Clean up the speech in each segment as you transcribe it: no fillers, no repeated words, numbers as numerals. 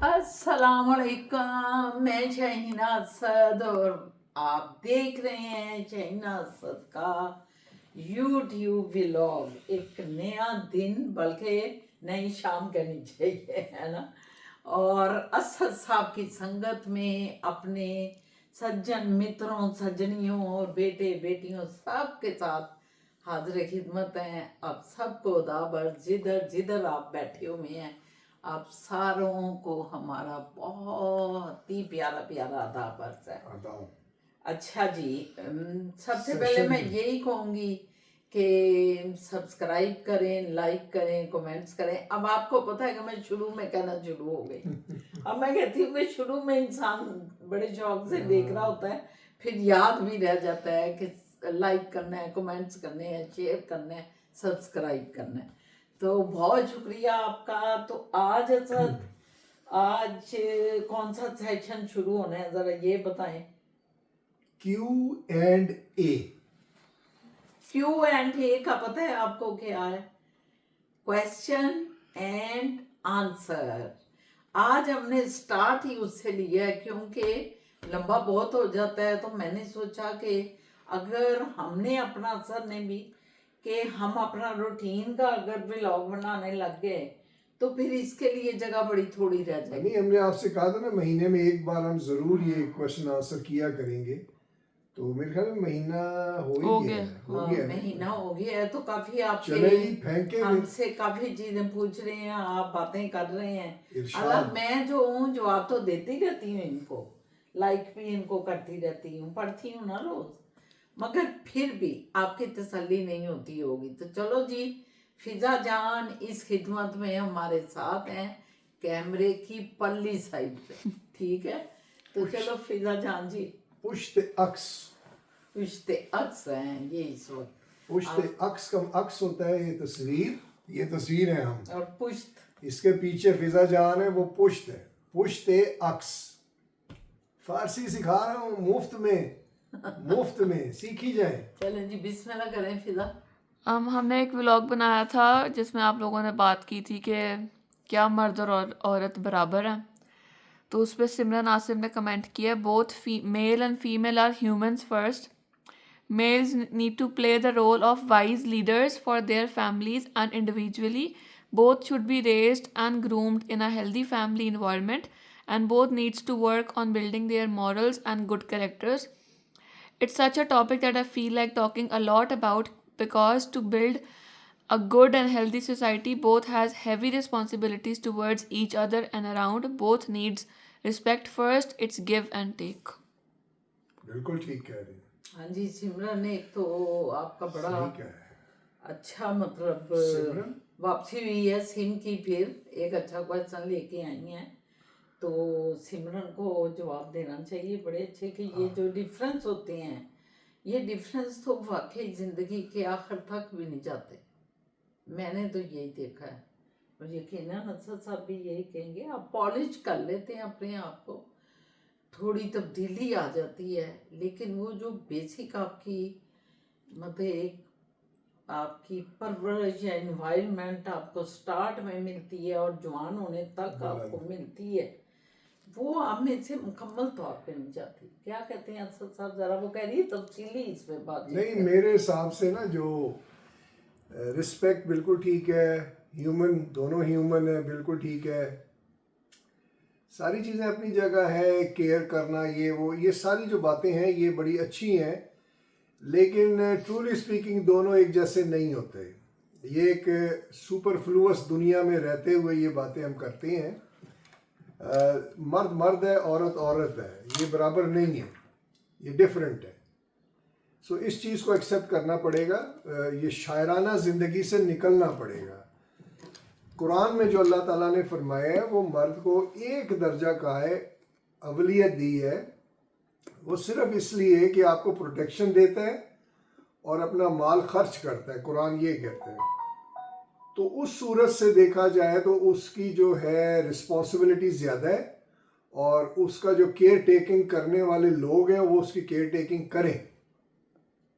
अस्सलामुअलैकुम, मैं शहीना असद और आप देख रहे हैं शहीना असद का यूट्यूब व्लॉग। एक नया दिन, बल्कि नई शाम कहनी चाहिए, है ना। और असद साहब की संगत में अपने सज्जन मित्रों, सज्जनियों और बेटे बेटियों सब के साथ हाजिर खिदमत हैं। आप सबको दाबर जिधर जिधर आप बैठे हुए हैं, आप सारों को हमारा बहुत ही प्यारा प्यारा आदाब है। अच्छा जी, सबसे पहले मैं यही कहूँगी कि सब्सक्राइब करें, लाइक करें, कमेंट्स करें। अब आपको पता है कि मैं शुरू में कहना शुरू हो गई। अब मैं कहती हूँ कि शुरू में इंसान बड़े शौक से देख रहा होता है, फिर याद भी रह जाता है कि लाइक करना है, कमेंट्स करने हैं, शेयर करना है, सब्सक्राइब करना है। तो बहुत शुक्रिया आपका। तो आज आज कौन सा सेशन शुरू होना है, जरा ये बताएं। Q&A। Q&A का पता है आपको क्या है? Question and answer. आज हमने स्टार्ट ही उससे लिया है क्योंकि लंबा बहुत हो जाता है। तो मैंने सोचा कि अगर हमने अपना असर ने भी कि हम अपना रूटीन का अगर व्लॉग बनाने लग गए तो फिर इसके लिए जगह बड़ी थोड़ी रह जाएगी। नहीं, हमने आपसे कहा था ना महीने में एक बार हम जरूर ये क्वेश्चन आंसर किया करेंगे। तो मेरे ख्याल में महीना हो गया महीना हो गया है। तो काफी आप हमसे काफी चीजें पूछ रहे हैं, आप बातें कर रहे हैं। अल्लाह, मैं जो हूँ जवाब तो देती रहती हूँ इनको, लाइक भी इनको करती रहती हूँ, पढ़ती हूँ ना रोज, मगर फिर भी आपकी तसल्ली नहीं होती होगी। तो चलो जी, फिजा जान इस खिदमत में हमारे साथ हैं, कैमरे की पल्ली साइड पे, ठीक है। तो चलो फिजा जान जी, पुश्ते अक्स हैं ये इस वक्त। पुश्ते अक्स का अक्स होता है ये तस्वीर है हम, और पुश्त इसके पीछे फिजा जान है, वो पुश्त है। पुश्ते अक्स फारसी सिखा रहा हूँ मुफ्त में सीखी जाए। चलें जी, बिस्मिल्लाह करें फिजा। हमने एक व्लॉग बनाया था जिसमें आप लोगों ने बात की थी कि क्या मर्द और औरत बराबर हैं। तो उस पर सिमरन आसिम ने कमेंट किया, both male and female are humans first. Males need to play the role of wise leaders for their families and individually. Both should be raised and groomed in a healthy family environment, and both needs to work on building their morals and good characters. It's such a topic that I feel like talking a lot about because to build a good and healthy society both has heavy responsibilities towards each other and around. Both needs respect first. It's give and take. बिल्कुल ठीक कह रही है। हाँ जी सिमरन ने, एक तो आपका बड़ा अच्छा मतलब वापसी हुई है सिम की, फिर एक अच्छा क्वेश्चन लेके आई हैं। तो सिमरन को जवाब देना चाहिए बड़े अच्छे कि ये जो डिफरेंस होते हैं, ये डिफरेंस तो वाकई ज़िंदगी के आखिर तक भी नहीं जाते। मैंने तो यही देखा है और यकीनन असद साहब भी यही कहेंगे। आप पॉलिश कर लेते हैं अपने आप को, थोड़ी तब्दीली आ जाती है, लेकिन वो जो बेसिक आपकी मतलब एक आपकी परवरिश या एनवायरनमेंट आपको स्टार्ट में मिलती है और जवान होने तक आपको मिलती है, वो आप में से मुकम्मल तौर पे नहीं जाती। क्या कहते हैं असद साहब, जरा वो कह रही है तफसीली इस पे बात। नहीं, मेरे हिसाब से ना जो रिस्पेक्ट बिल्कुल ठीक है, ह्यूमन दोनों ह्यूमन है, बिल्कुल ठीक है, सारी चीज़ें अपनी जगह है, केयर करना ये सारी जो बातें हैं ये बड़ी अच्छी हैं, लेकिन ट्रूली स्पीकिंग दोनों एक जैसे नहीं होते। ये एक सुपरफ्लुअस दुनिया में रहते हुए ये बातें हम करते हैं। मर्द मर्द है, औरत औरत है, ये बराबर नहीं है, ये डिफरेंट है। सो इस चीज़ को एक्सेप्ट करना पड़ेगा, ये शायराना ज़िंदगी से निकलना पड़ेगा। कुरान में जो अल्लाह ताला ने फरमाया है वो मर्द को एक दर्जा का है अवलियत दी है, वो सिर्फ इसलिए कि आपको प्रोटेक्शन देता है और अपना माल खर्च करता है, कुरान ये कहता है। तो उस सूरत से देखा जाए तो उसकी जो है रिस्पॉन्सिबिलिटी ज़्यादा है और उसका जो केयर टेकिंग करने वाले लोग हैं वो उसकी केयर टेकिंग करें।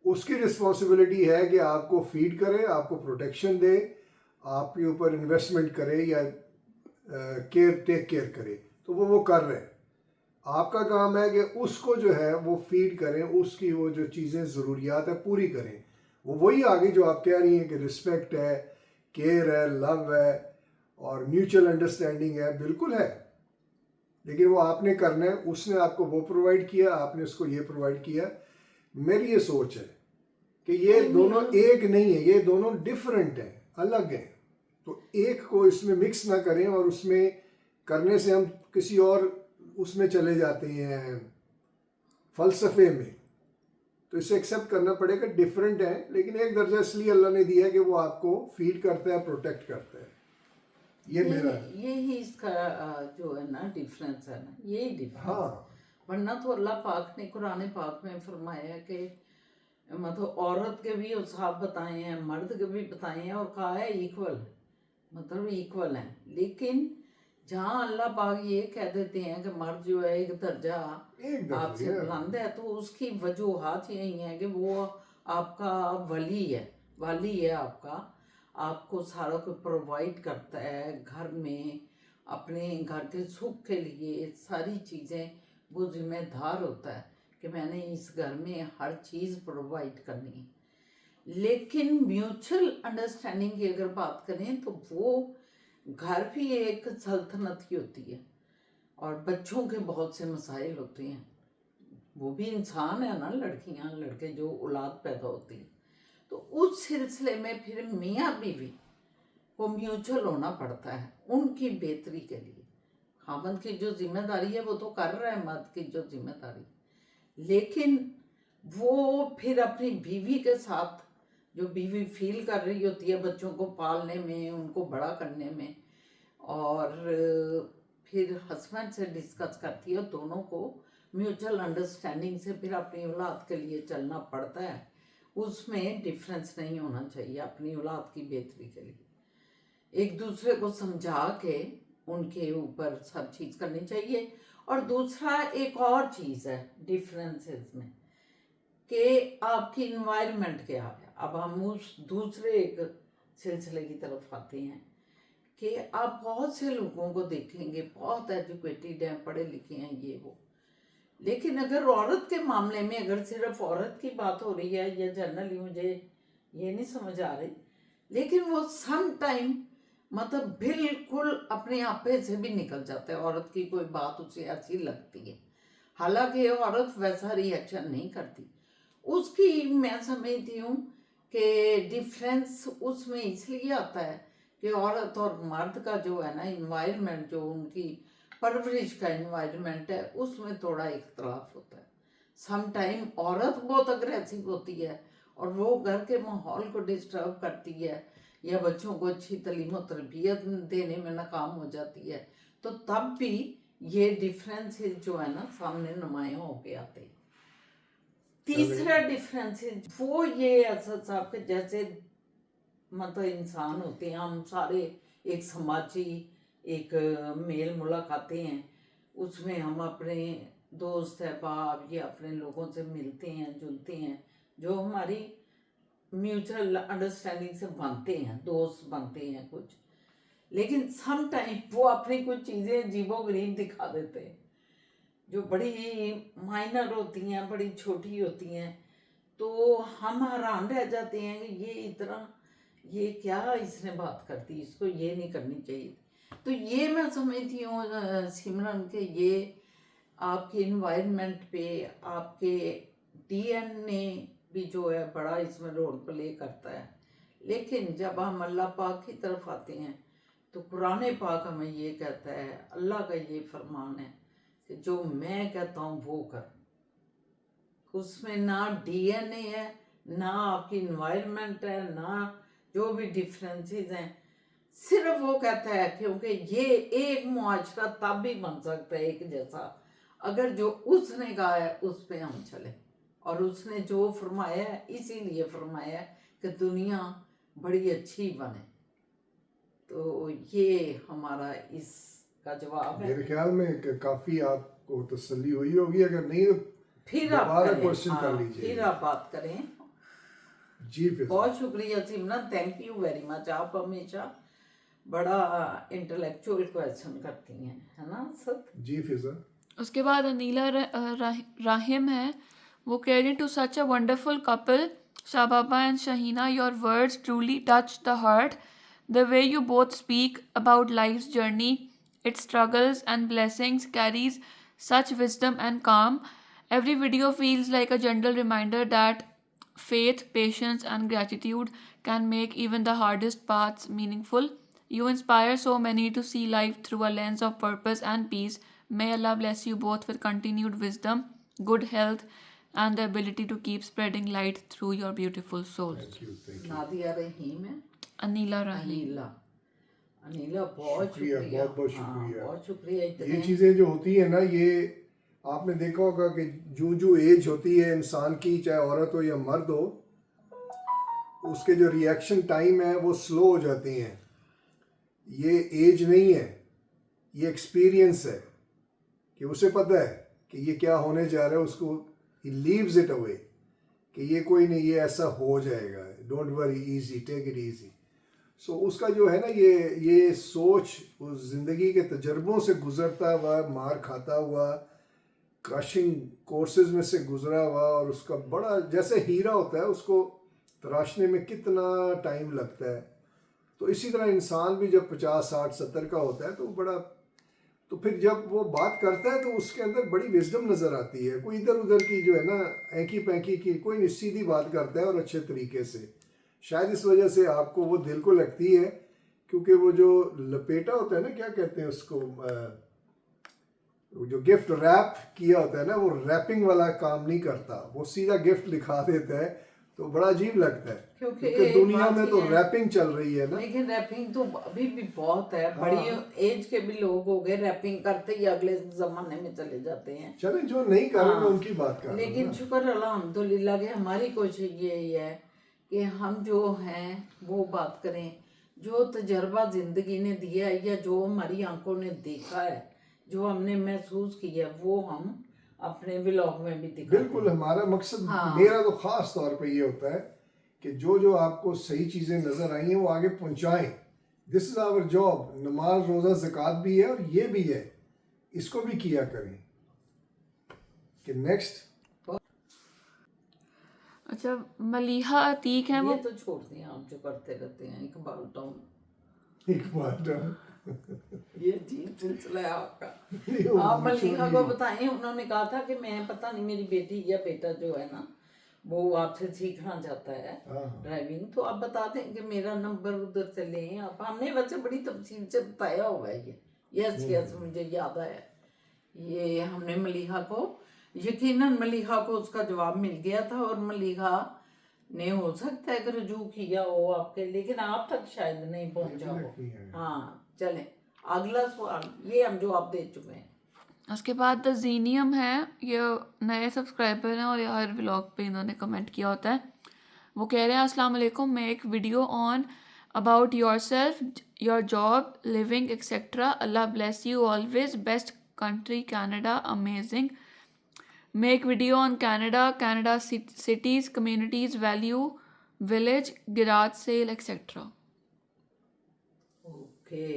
उसकी रिस्पॉन्सिबिलिटी है कि आपको फीड करे, आपको प्रोटेक्शन दे, आपके ऊपर इन्वेस्टमेंट करे या टेक केयर करे। वो कर रहे हैं। आपका काम है कि उसको जो है वो फीड करें, उसकी वो जो चीज़ें ज़रूरियात है पूरी करें। वो वही आगे जो आप कह रही हैं कि रिस्पेक्ट है, केयर है, लव है और म्यूचुअल अंडरस्टैंडिंग है, बिल्कुल है। लेकिन वो आपने करना है, उसने आपको वो प्रोवाइड किया, आपने उसको ये प्रोवाइड किया। मेरी ये सोच है कि ये दोनों एक नहीं है, ये दोनों डिफरेंट हैं, अलग हैं। तो एक को इसमें मिक्स ना करें, और उसमें करने से हम किसी और उसमें चले जाते हैं फलसफे में। तो इसे एक्सेप्ट करना पड़ेगा, डिफरेंट है, लेकिन एक दर्जा इसलिए अल्लाह ने दिया है कि वो आपको फीड करता है, प्रोटेक्ट करता है। ये मेरा है। यही इसका जो है ना डिफरेंस है ना, यही डिफरेंस। हाँ, वरना तो अल्लाह पाक ने कुरान पाक में फरमाया है कि मतलब औरत के भी हिसाब बताए हैं, मर्द के भी बताए हैं, और कहा है इक्वल, मतलब इक्वल है। लेकिन जहाँ अल्लाह पाक ये कह देते हैं कि मर्द जो है एक दर्जा एक दर्जा आपसे है। बुलंद है, तो उसकी वजूहात यही है कि वो आपका वली है, वाली है आपका, आपको सारा कुछ प्रोवाइड करता है घर में, अपने घर के सुख के लिए सारी चीज़ें वो जिम्मेदार होता है कि मैंने इस घर में हर चीज़ प्रोवाइड करनी है। लेकिन म्यूचुअल अंडरस्टैंडिंग की अगर बात करें तो वो घर भी एक सल्तनत ही होती है, और बच्चों के बहुत से मसाइल होते हैं, वो भी इंसान है ना, लड़कियां लड़के जो औलाद पैदा होती है, तो उस सिलसिले में फिर मियाँ बीवी को म्यूचुअल होना पड़ता है उनकी बेहतरी के लिए। खामद की जो जिम्मेदारी है वो तो कर रहा है मर्द की जो जिम्मेदारी, लेकिन वो फिर अपनी बीवी के साथ जो बीवी फील कर रही होती है बच्चों को पालने में, उनको बड़ा करने में, और फिर हस्बैंड से डिस्कस करती है, दोनों को म्यूचुअल अंडरस्टैंडिंग से फिर अपनी औलाद के लिए चलना पड़ता है। उसमें डिफरेंस नहीं होना चाहिए, अपनी औलाद की बेहतरी के लिए एक दूसरे को समझा के उनके ऊपर सब चीज़ करनी चाहिए। और दूसरा एक और चीज़ है डिफरेंसेस में कि आपकी इन्वायरमेंट क्या है। अब हम उस दूसरे एक सिलसिले की तरफ आते हैं कि आप बहुत से लोगों को देखेंगे बहुत एजुकेटेड हैं, पढ़े लिखे हैं, ये वो, लेकिन अगर औरत के मामले में अगर सिर्फ औरत की बात हो रही है या जनरली, मुझे ये नहीं समझ आ रही, लेकिन वो सम टाइम मतलब बिल्कुल अपने आपे से भी निकल जाता है, औरत की कोई बात उसे ऐसी लगती है, हालांकि औरत वैसा रिएक्शन नहीं करती। उसकी मैं समझती हूँ कि डिफरेंस उसमें इसलिए आता है कि औरत और मर्द का जो है ना इन्वायरमेंट, जो उनकी परवरिश का इन्वायरमेंट है, उसमें थोड़ा इख्तलाफ होता है। सम टाइम औरत बहुत अग्रेसिव होती है और वो घर के माहौल को डिस्टर्ब करती है या बच्चों को अच्छी तालीम और तरबियत देने में नाकाम हो जाती है, तो तब भी ये डिफरेंसेस जो है ना सामने नुमाया होके आते हैं। तीसरा डिफरेंस वो ये असद साहब के जैसे मतलब इंसान होते हैं, हम सारे एक समाजी एक मेल मुलाकातें हैं, उसमें हम अपने दोस्त अहबाब या अपने लोगों से मिलते हैं जुलते हैं, जो हमारी म्यूचुअल अंडरस्टैंडिंग से बनते हैं, दोस्त बनते हैं कुछ, लेकिन सम टाइम वो अपनी कुछ चीज़ें अजीबोगरीब दिखा देते हैं जो बड़ी माइनर होती हैं, बड़ी छोटी होती हैं, तो हम हैरान रह जाते हैं कि ये इतना, ये क्या इसने बात कर दी, इसको ये नहीं करनी चाहिए। तो ये मैं समझती हूँ सिमरन के ये आपके इन्वायरमेंट पे, आपके डीएनए भी जो है बड़ा इसमें रोल प्ले करता है। लेकिन जब हम अल्लाह पाक की तरफ आते हैं तो कुरान पाक हमें ये कहता है, अल्लाह का ये फरमान है कि जो मैं कहता हूँ वो कर। उसमें ना डीएनए है, ना आपकी इन्वायरमेंट है, ना जो भी डिफरेंसेस हैं, सिर्फ वो कहता है क्योंकि ये एक मुआशरा तब भी बन सकता है एक जैसा अगर जो उसने कहा है उस पर हम चले, और उसने जो फरमाया है इसीलिए फरमाया है कि दुनिया बड़ी अच्छी बने। तो ये हमारा इसका जवाब है। मेरे ख्याल में काफी आपको तसल्ली हुई होगी, अगर नहीं तो फिर आप दोबारा करें, क्वेश्चन कर हाँ, लीजिए। फिर आप बात करें। जी फिर बहुत शुक्रिया सिमरन, थैंक यू वेरी मच। आप हमेशा बड़ा इंटेलेक्चुअल क्वेश्चन करती हैं, है ना। असद? जी फिजा। उसके बाद अनीला राहिम है, वो कह रही to such a wonderful couple Shababa and Shaheena, your words truly touch the heart, the way you both speak about life's journey, its struggles and blessings carries such wisdom and calm. Every video feels like a gentle reminder that faith, patience, and gratitude can make even the hardest paths meaningful. You inspire so many to see life through a lens of purpose and peace. May Allah bless you both with continued wisdom, good health, and the ability to keep spreading light through your beautiful souls. Thank you, thank you. Nadia Rahim है? Anila Rahim. Anila, Anila बहुत शुक्रिया, शुक्रिया, बहुत बहुत हाँ, शुक्रिया। बहुत शुक्रिया। ये इतने चीज़ें जो होती है ना, ये आपने देखा होगा कि जो जो एज होती है इंसान की, चाहे औरत हो या मर्द हो, उसके जो रिएक्शन टाइम है वो स्लो हो जाती हैं। ये एज नहीं है, ये एक्सपीरियंस है कि उसे पता है कि ये क्या होने जा रहा है, उसको ही लीव्स इट अवे कि ये कोई नहीं, ये ऐसा हो जाएगा, don't worry, easy, take it easy. So उसका जो है ना, ये सोच उस ज़िंदगी के तजर्बों से गुजरता हुआ, मार खाता हुआ, क्रशिंग कोर्सेज में से गुजरा हुआ, और उसका बड़ा जैसे हीरा होता है, उसको तराशने में कितना टाइम लगता है, तो इसी तरह इंसान भी जब 50, 60, 70 का होता है तो बड़ा, तो फिर जब वो बात करता है तो उसके अंदर बड़ी विजडम नज़र आती है। कोई इधर उधर की जो है ना ऐंकी पैंकी की, कोई नहीं, सीधी बात करता है और अच्छे तरीके से। शायद इस वजह से आपको वो दिल को लगती है, क्योंकि वो जो लपेटा होता है ना, क्या कहते हैं उसको, जो गिफ्ट रैप किया होता है ना, वो रैपिंग वाला काम नहीं करता, वो सीधा गिफ्ट लिखा देता है, तो बड़ा अजीब लगता है, क्योंकि दुनिया में तो बात ये है, रैपिंग चल रही है ना। लेकिन रैपिंग तो अभी भी बहुत है। बड़ी एज के भी लोग हो गए रैपिंग करते ही अगले जमाने में चले जाते हैं। चले जो नहीं कर रहे, हाँ, मैं उनकी बात कर रहा हूँ लेकिन ना। शुक्र अल्हम्दुलिल्लाह कि हमारी कोशिश यही है कि हम जो हैं वो बात करें, जो तजर्बा जिंदगी ने दिया है या जो हमारी आंखों ने देखा है, जो हमने महसूस किया है, वो हम अपने व्लॉग में भी दिखाते हैं। बिल्कुल, हमारा मकसद, हाँ। मेरा तो खास तौर पे ये होता है कि जो जो आपको सही चीज़ें नज़र आई हैं वो आगे पहुंचाएं। This is our job. नमाज, रोज़ा, ज़कात भी है और ये भी है, इसको भी किया करें। कि नेक्स्ट, अच्छा, मलीहा अतीक है, वो ये तो छोड़ दिया, आप जो करते रहते हैं इकबाल टाउन, एक बात ये अजीब सिलसिला है आपका। आप मलिका को बताएं, उन्होंने कहा था कि मैं पता नहीं मेरी बेटी या बेटा जो है ना वो आपसे सीखना चाहता है ड्राइविंग, तो आप बता दें कि मेरा नंबर उधर से लें आप। हमने वैसे बड़ी तफसील से बताया हुआ है ये, यस यस, मुझे याद आया, ये हमने मलिहा को, यकीनन मलिहा को उसका जवाब मिल गया था, और मलिहा ने हो सकता है कि रुजू किया हो आपके, लेकिन आप तक शायद नहीं पहुंचा हो। हाँ, चलें अगला सवाल, ये हम जवाब दे चुके हैं। उसके बाद द जीनियम है, ये नए सब्सक्राइबर हैं और ये हर व्लॉग पे इन्होंने कमेंट किया होता है। वो कह रहे हैं अस्सलाम वालेकुम, make video on about yourself, your job, living etcetera, Allah bless you always, best country Canada, amazing, make video on Canada, Canada cities, communities, value, village, garage sale etcetera. Okay,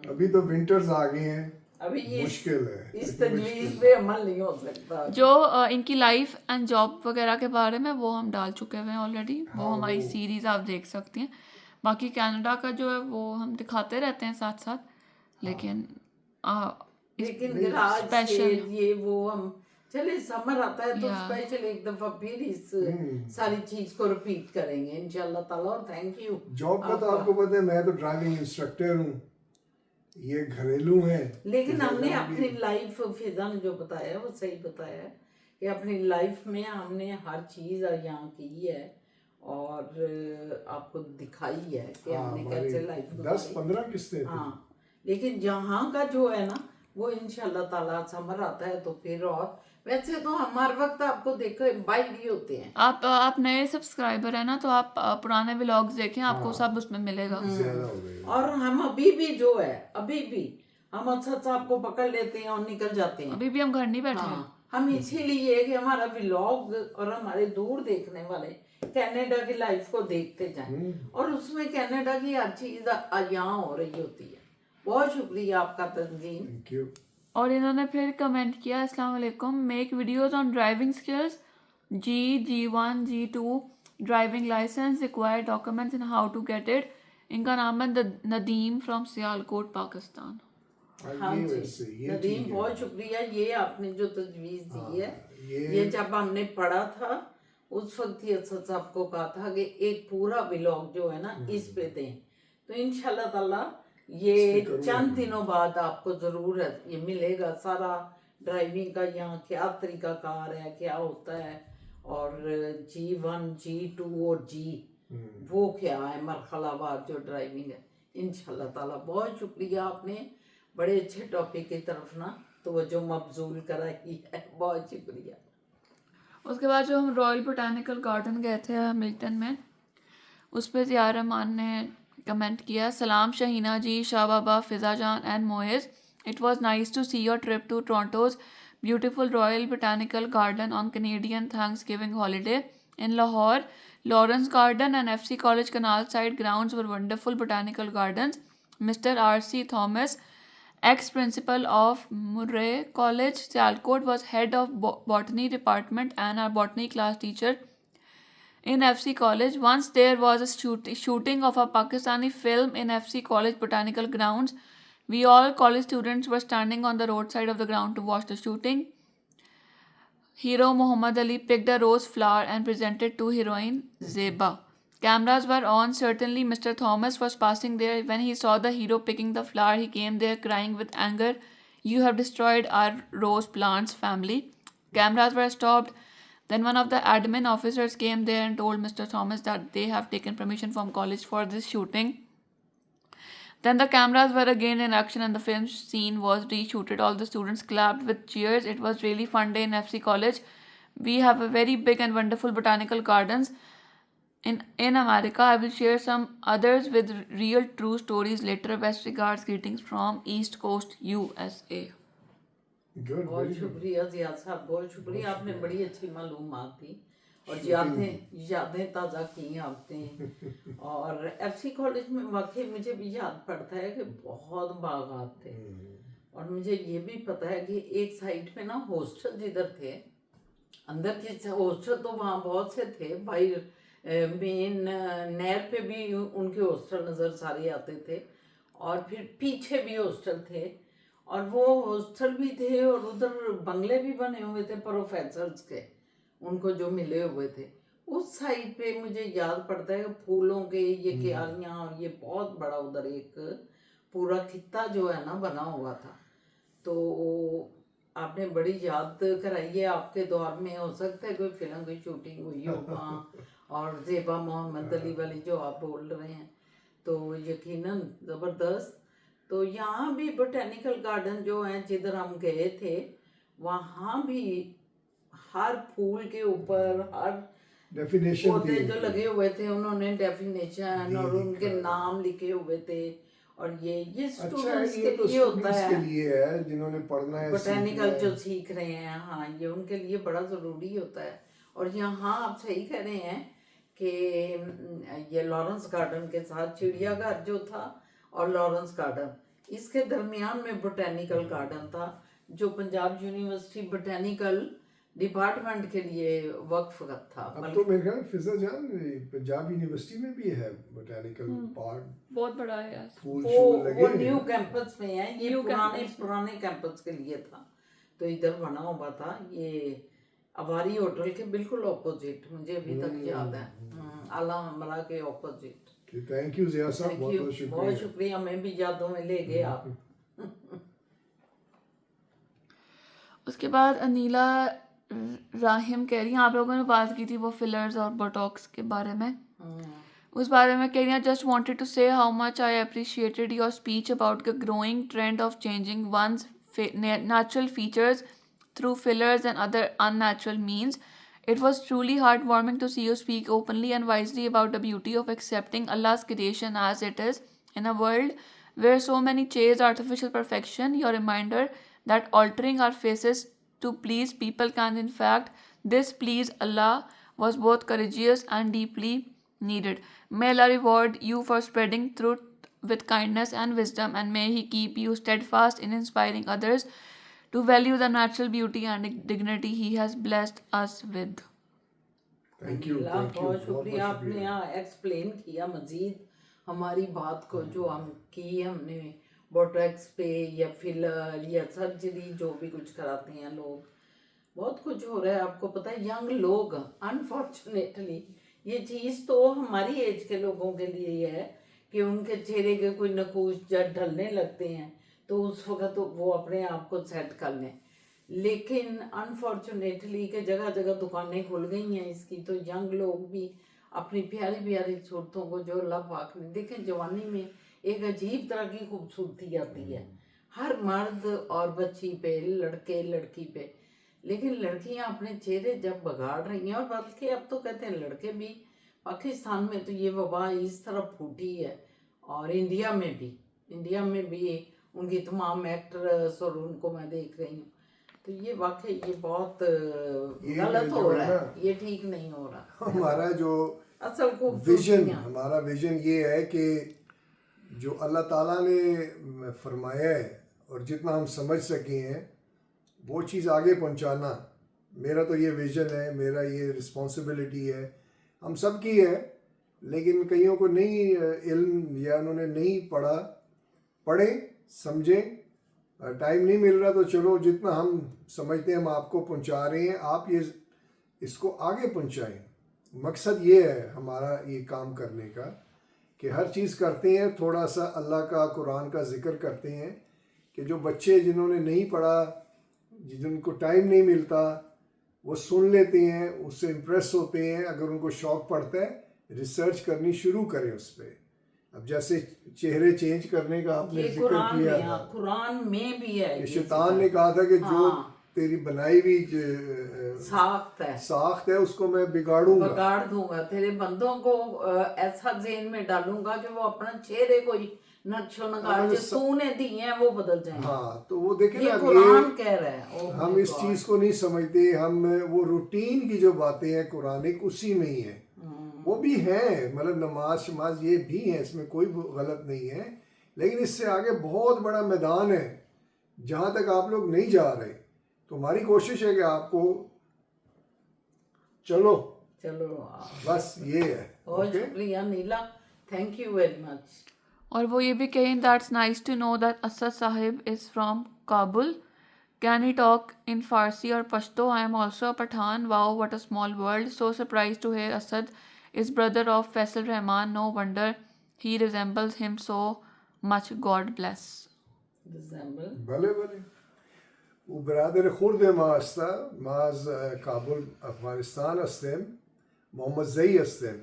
अभी तो विंटर्स आ गए हैं, अभी मुश्किल है, इस तजवीज़ पे अमल नहीं हो सकता। जो इनकी लाइफ एंड जॉब वगैरह के बारे में वो हम डाल चुके हुए हैं ऑलरेडी, वो हमारी सीरीज आप देख सकती हैं। बाकी कनाडा का जो है वो हम दिखाते रहते हैं साथ साथ, लेकिन गिराज स्पेशल सेल ये वो हम, चले समर आता है तो स्पेशल एक दफा फिर इस सारी चीज को रिपीट करेंगे इंशाल्लाह ताला। और थैंक यू। जॉब का तो आपको पता है, मैं तो ड्राइविंग इंस्ट्रक्टर हूँ, ये घरेलू है, लेकिन हमने अपनी लाइफ, फिजा ने जो बताया वो सही बताया कि अपनी लाइफ में हमने हर चीज़ यहाँ की है और आपको दिखाई है कि हमने कैसे लाइफ 10-15 किस्तें। हाँ, लेकिन यहाँ का जो है ना वो इंशाल्लाह ताला समर आता है तो फिर, और वैसे तो हम हर वक्त आपको देखो बाई भी होते हैं। आप नए सब्सक्राइबर है ना, तो आप पुराने व्लॉग्स देखें, आपको सब उसमें मिलेगा। और हम अभी भी जो है, अभी भी हम अच्छा आपको पकड़ लेते हैं और निकल जाते हैं। अभी भी हम घर नहीं बैठे हैं। हम इसीलिए कि हमारा व्लॉग और हमारे दूर देखने वाले कनाडा की लाइफ को देखते जाएं, और उसमें कनाडा की हर चीज यहाँ हो रही होती है। बहुत शुक्रिया आपका तंजीम। Thank you. और इन्होंने फिर कमेंट किया, अस्सलाम वालेकुम, make videos on driving skills, G1, G2, driving license, required documents and how to get it. इनका नाम है नदीम फ्रॉम सियालकोट, पाकिस्तान। हाँ ये जी वैसे ये नदीम ठीक है। बहुत शुक्रिया, ये आपने जो तजवीज़ दी है ये ये जब हमने पढ़ा था उस वक्त ही असद साहब को कहा था कि एक पूरा व्लॉग जो है ना इस पे दें, तो इंशाल्लाह ताला ये इस पे करूंगा चंद मैं। दिनों बाद आपको ज़रूर ये मिलेगा सारा ड्राइविंग का, यहाँ क्या तरीकाकार है, क्या होता है, और G1, G2 और G वो क्या है, मरहलावार जो ड्राइविंग है। इंशाल्लाह ताला बहुत शुक्रिया, आपने बड़े अच्छे टॉपिक की तरफ ना तवज्जो मबजूल कराई है, बहुत शुक्रिया। उसके बाद जो हम रॉयल बोटानिकल गार्डन गए थे हैमिल्टन में, उस पर ज़िया रहमान ने कमेंट किया, सलाम शहीना जी, Shah Baba, Fiza Jan and Moiz, it was nice to see your trip to Toronto's beautiful royal botanical garden on Canadian Thanksgiving holiday in Lahore. Lawrence Garden and FC College Canal Side grounds were wonderful botanical gardens. Mr. R.C. Thomas, ex-principal of Murray College, Sialkot, was head of botany department and our botany class teacher in FC College. Once there was a shooting of a Pakistani film in FC College botanical grounds. We all college students were standing on the roadside of the ground to watch the shooting. Hero Muhammad Ali picked a rose flower and presented to heroine Zeba. Cameras were on. Certainly, Mr. Thomas was passing there. When he saw the hero picking the flower, he came there crying with anger, "You have destroyed our rose plants family." Cameras were stopped. Then one of the admin officers came there and told Mr. Thomas that they have taken permission from college for this shooting. Then the cameras were again in action and the film scene was reshooted. All the students clapped with cheers. It was really fun day in FC College. We have a very big and wonderful botanical gardens in America. I will share some others with real true stories later. Best regards, greetings from East Coast, USA. Good बहुत very good. शुक्रिया जियाद साहब, बहुत शुक्रिया, बहुत आपने शुक्रिया। बड़ी अच्छी मालूमात दी और शूटिंग। यादें ताज़ा की आपने। और FC कॉलेज में वाकई मुझे भी याद पड़ता है कि बहुत बागात थे, और मुझे ये भी पता है कि एक साइड पे ना हॉस्टल जिधर थे, अंदर के हॉस्टल तो वहाँ बहुत से थे, भाई मेन नहर पे भी उनके हॉस्टल नज़र सारे आते थे, और फिर पीछे भी हॉस्टल थे, और वो हॉस्टल भी थे और उधर बंगले भी बने हुए थे प्रोफेसर्स के, उनको जो मिले हुए थे। उस साइड पे मुझे याद पड़ता है फूलों के ये क्यारियाँ, और ये बहुत बड़ा उधर एक पूरा खित्ता जो है ना बना हुआ था। तो आपने बड़ी याद कराई है, आपके दौर में हो सकता है कोई फिल्म की शूटिंग हुई हो वहाँ, और ज़ेबा मोहम्मद अली वाली जो आप बोल रहे हैं, तो यकीनन ज़बरदस्त। तो यहाँ भी बोटेनिकल गार्डन जो हैं जिधर हम गए थे, वहाँ भी हर फूल के ऊपर हर डेफिनेशन पौधे थी जो लगे हुए थे उन्होंने डेफिनेशन और उनके लिखा। नाम लिखे हुए थे। और ये अच्छा है, स्टूडेंट्स ये के तो लिए होता स्टूडेंट्स के है, लिए है जिन्होंने पढ़ना है, बोटेनिकल सीखना जो है। सीख रहे हैं, हाँ ये उनके लिए बड़ा ज़रूरी होता है। और यहाँ आप सही कह रहे हैं कि ये लॉरेंस गार्डन के साथ चिड़ियाघर जो था और लॉरेंस गार्डन, इसके दरमियान में बोटेनिकल गार्डन था जो पंजाब यूनिवर्सिटी बोटेनिकल डिपार्टमेंट के लिए वक्फ था। अब तो मेरे ख्याल फिजा जान पंजाब यूनिवर्सिटी में भी है बोटेनिकल पार्क, बहुत बड़ा है यार। फूल वो शूल लगे वो हैं। न्यू कैंपस में है, ये न्यू पुराने कैंपस के लिए था, तो इधर बना हुआ था ये अवारी होटल के बिल्कुल ऑपोजिट, मुझे अभी तक याद है, आला हमला के ऑपोजिट। थैंक यू जिया साहब, थैंक बहुत यू, बहुत बहुत शुक्रिया। शुक्रिया, मैं भी यादों में ले गए आप। उसके बाद अनीला राहिम कह रही हैं, आप लोगों ने बात की थी वो फिलर्स और बोटॉक्स के बारे में, उस बारे में कह रही हैं, just wanted to say how much I appreciated your speech about the growing trend of changing ones natural features through fillers and other unnatural means. It was truly heartwarming to see you speak openly and wisely about the beauty of accepting Allah's creation as it is. In a world where so many chase artificial perfection, your reminder that altering our faces to please people can in fact displease Allah was both courageous and deeply needed. May Allah reward you for spreading truth with kindness and wisdom, and may He keep you steadfast in inspiring others to value the natural beauty and dignity he has blessed us with. Thank you, Allah, thank you, बहुत बहुत शुक्रिया बहुत आपने शुक्रिया। यहाँ explain किया मजीद हमारी बात को, जो हम की हमने बोटॉक्स पे या फिलर या सर्जरी जो भी कुछ कराते हैं लोग, बहुत कुछ हो रहा है। आपको पता है यंग लोग, अनफॉर्चुनेटली ये चीज़ तो हमारी एज के लोगों के लिए ही है कि उनके चेहरे के कोई नकूश जब ढलने लगते हैं तो उस वक्त तो वो अपने आप को सेट कर लें, लेकिन अनफॉर्चुनेटली के जगह जगह दुकानें खुल गई हैं इसकी, तो यंग लोग भी अपनी प्यारी प्यारी सूरतों को जो अल्लाह पाक ने, देखें जवानी में एक अजीब तरह की खूबसूरती आती है हर मर्द और बच्ची पे, लड़के लड़की पे, लेकिन लड़कियां अपने चेहरे जब बिगाड़ रही हैं, और बल्कि अब तो कहते हैं लड़के भी, पाकिस्तान में तो ये वबा इस तरह फूटी है, और इंडिया में भी उनकी तमाम एक्ट्रेस और उनको मैं देख रही हूँ, तो ये वाकई ये बहुत गलत हो रहा है, ये ठीक नहीं हो रहा। हमारा जो असल को विजन, हमारा विजन ये है कि जो अल्लाह ताला ने फरमाया है और जितना हम समझ सके हैं वो चीज़ आगे पहुंचाना, मेरा तो ये विजन है, मेरा ये रिस्पॉन्सिबिलिटी है, हम सब की है। लेकिन कईयों को नहीं इल्म या उन्होंने नहीं पढ़े समझे, टाइम नहीं मिल रहा, तो चलो जितना हम समझते हैं हम आपको पहुंचा रहे हैं, आप ये इसको आगे पहुंचाएं। मकसद ये है हमारा ये काम करने का कि हर चीज़ करते हैं, थोड़ा सा अल्लाह का, कुरान का जिक्र करते हैं कि जो बच्चे जिन्होंने नहीं पढ़ा, जिनको टाइम नहीं मिलता, वो सुन लेते हैं, उससे इम्प्रेस होते हैं। अगर उनको शौक़ पड़ता है रिसर्च करनी शुरू करें उस पर। अब जैसे चेहरे चेंज करने का आपने ये जिक्र किया था, कुरान में भी है कि ये शैतान ने कहा था कि जो तेरी बनाई हुई साख्त है उसको मैं बिगाड़ दूंगा, तेरे बंदों को ऐसा ज़हन में डालूंगा कि वो अपना चेहरे को नक्शो नगार जो तूने दी हैं वो बदल जाएंगे। हाँ, तो वो देखे ना, कुरान कह रहा है। हम इस चीज़ को नहीं समझते, हम वो रूटीन की जो बातें हैं कुरानिक उसी में ही है, वो भी हैं, मतलब नमाज शमाज ये भी है, इसमें कोई गलत नहीं है, लेकिन इससे आगे बहुत बड़ा मैदान है जहाँ तक आप लोग नहीं जा रहे। तो हमारी कोशिश है कि आपको चलो बस ये है। बहुत शुक्रिया Neela, thank you very much. और वो ये भी कहें, that's nice to know that Asad Sahib is from Kabul, can he talk in Farsi और Pashto, I am also a Pathan, wow what a small world, so surprise to hear Asad is brother of Faisal Rahman, no wonder he resembles him so much, God bless. भले वो बरादर खुर्द मास्ता माज काबुल अफगानिस्तान हस्तेम, मोहम्मद जई हस्तेम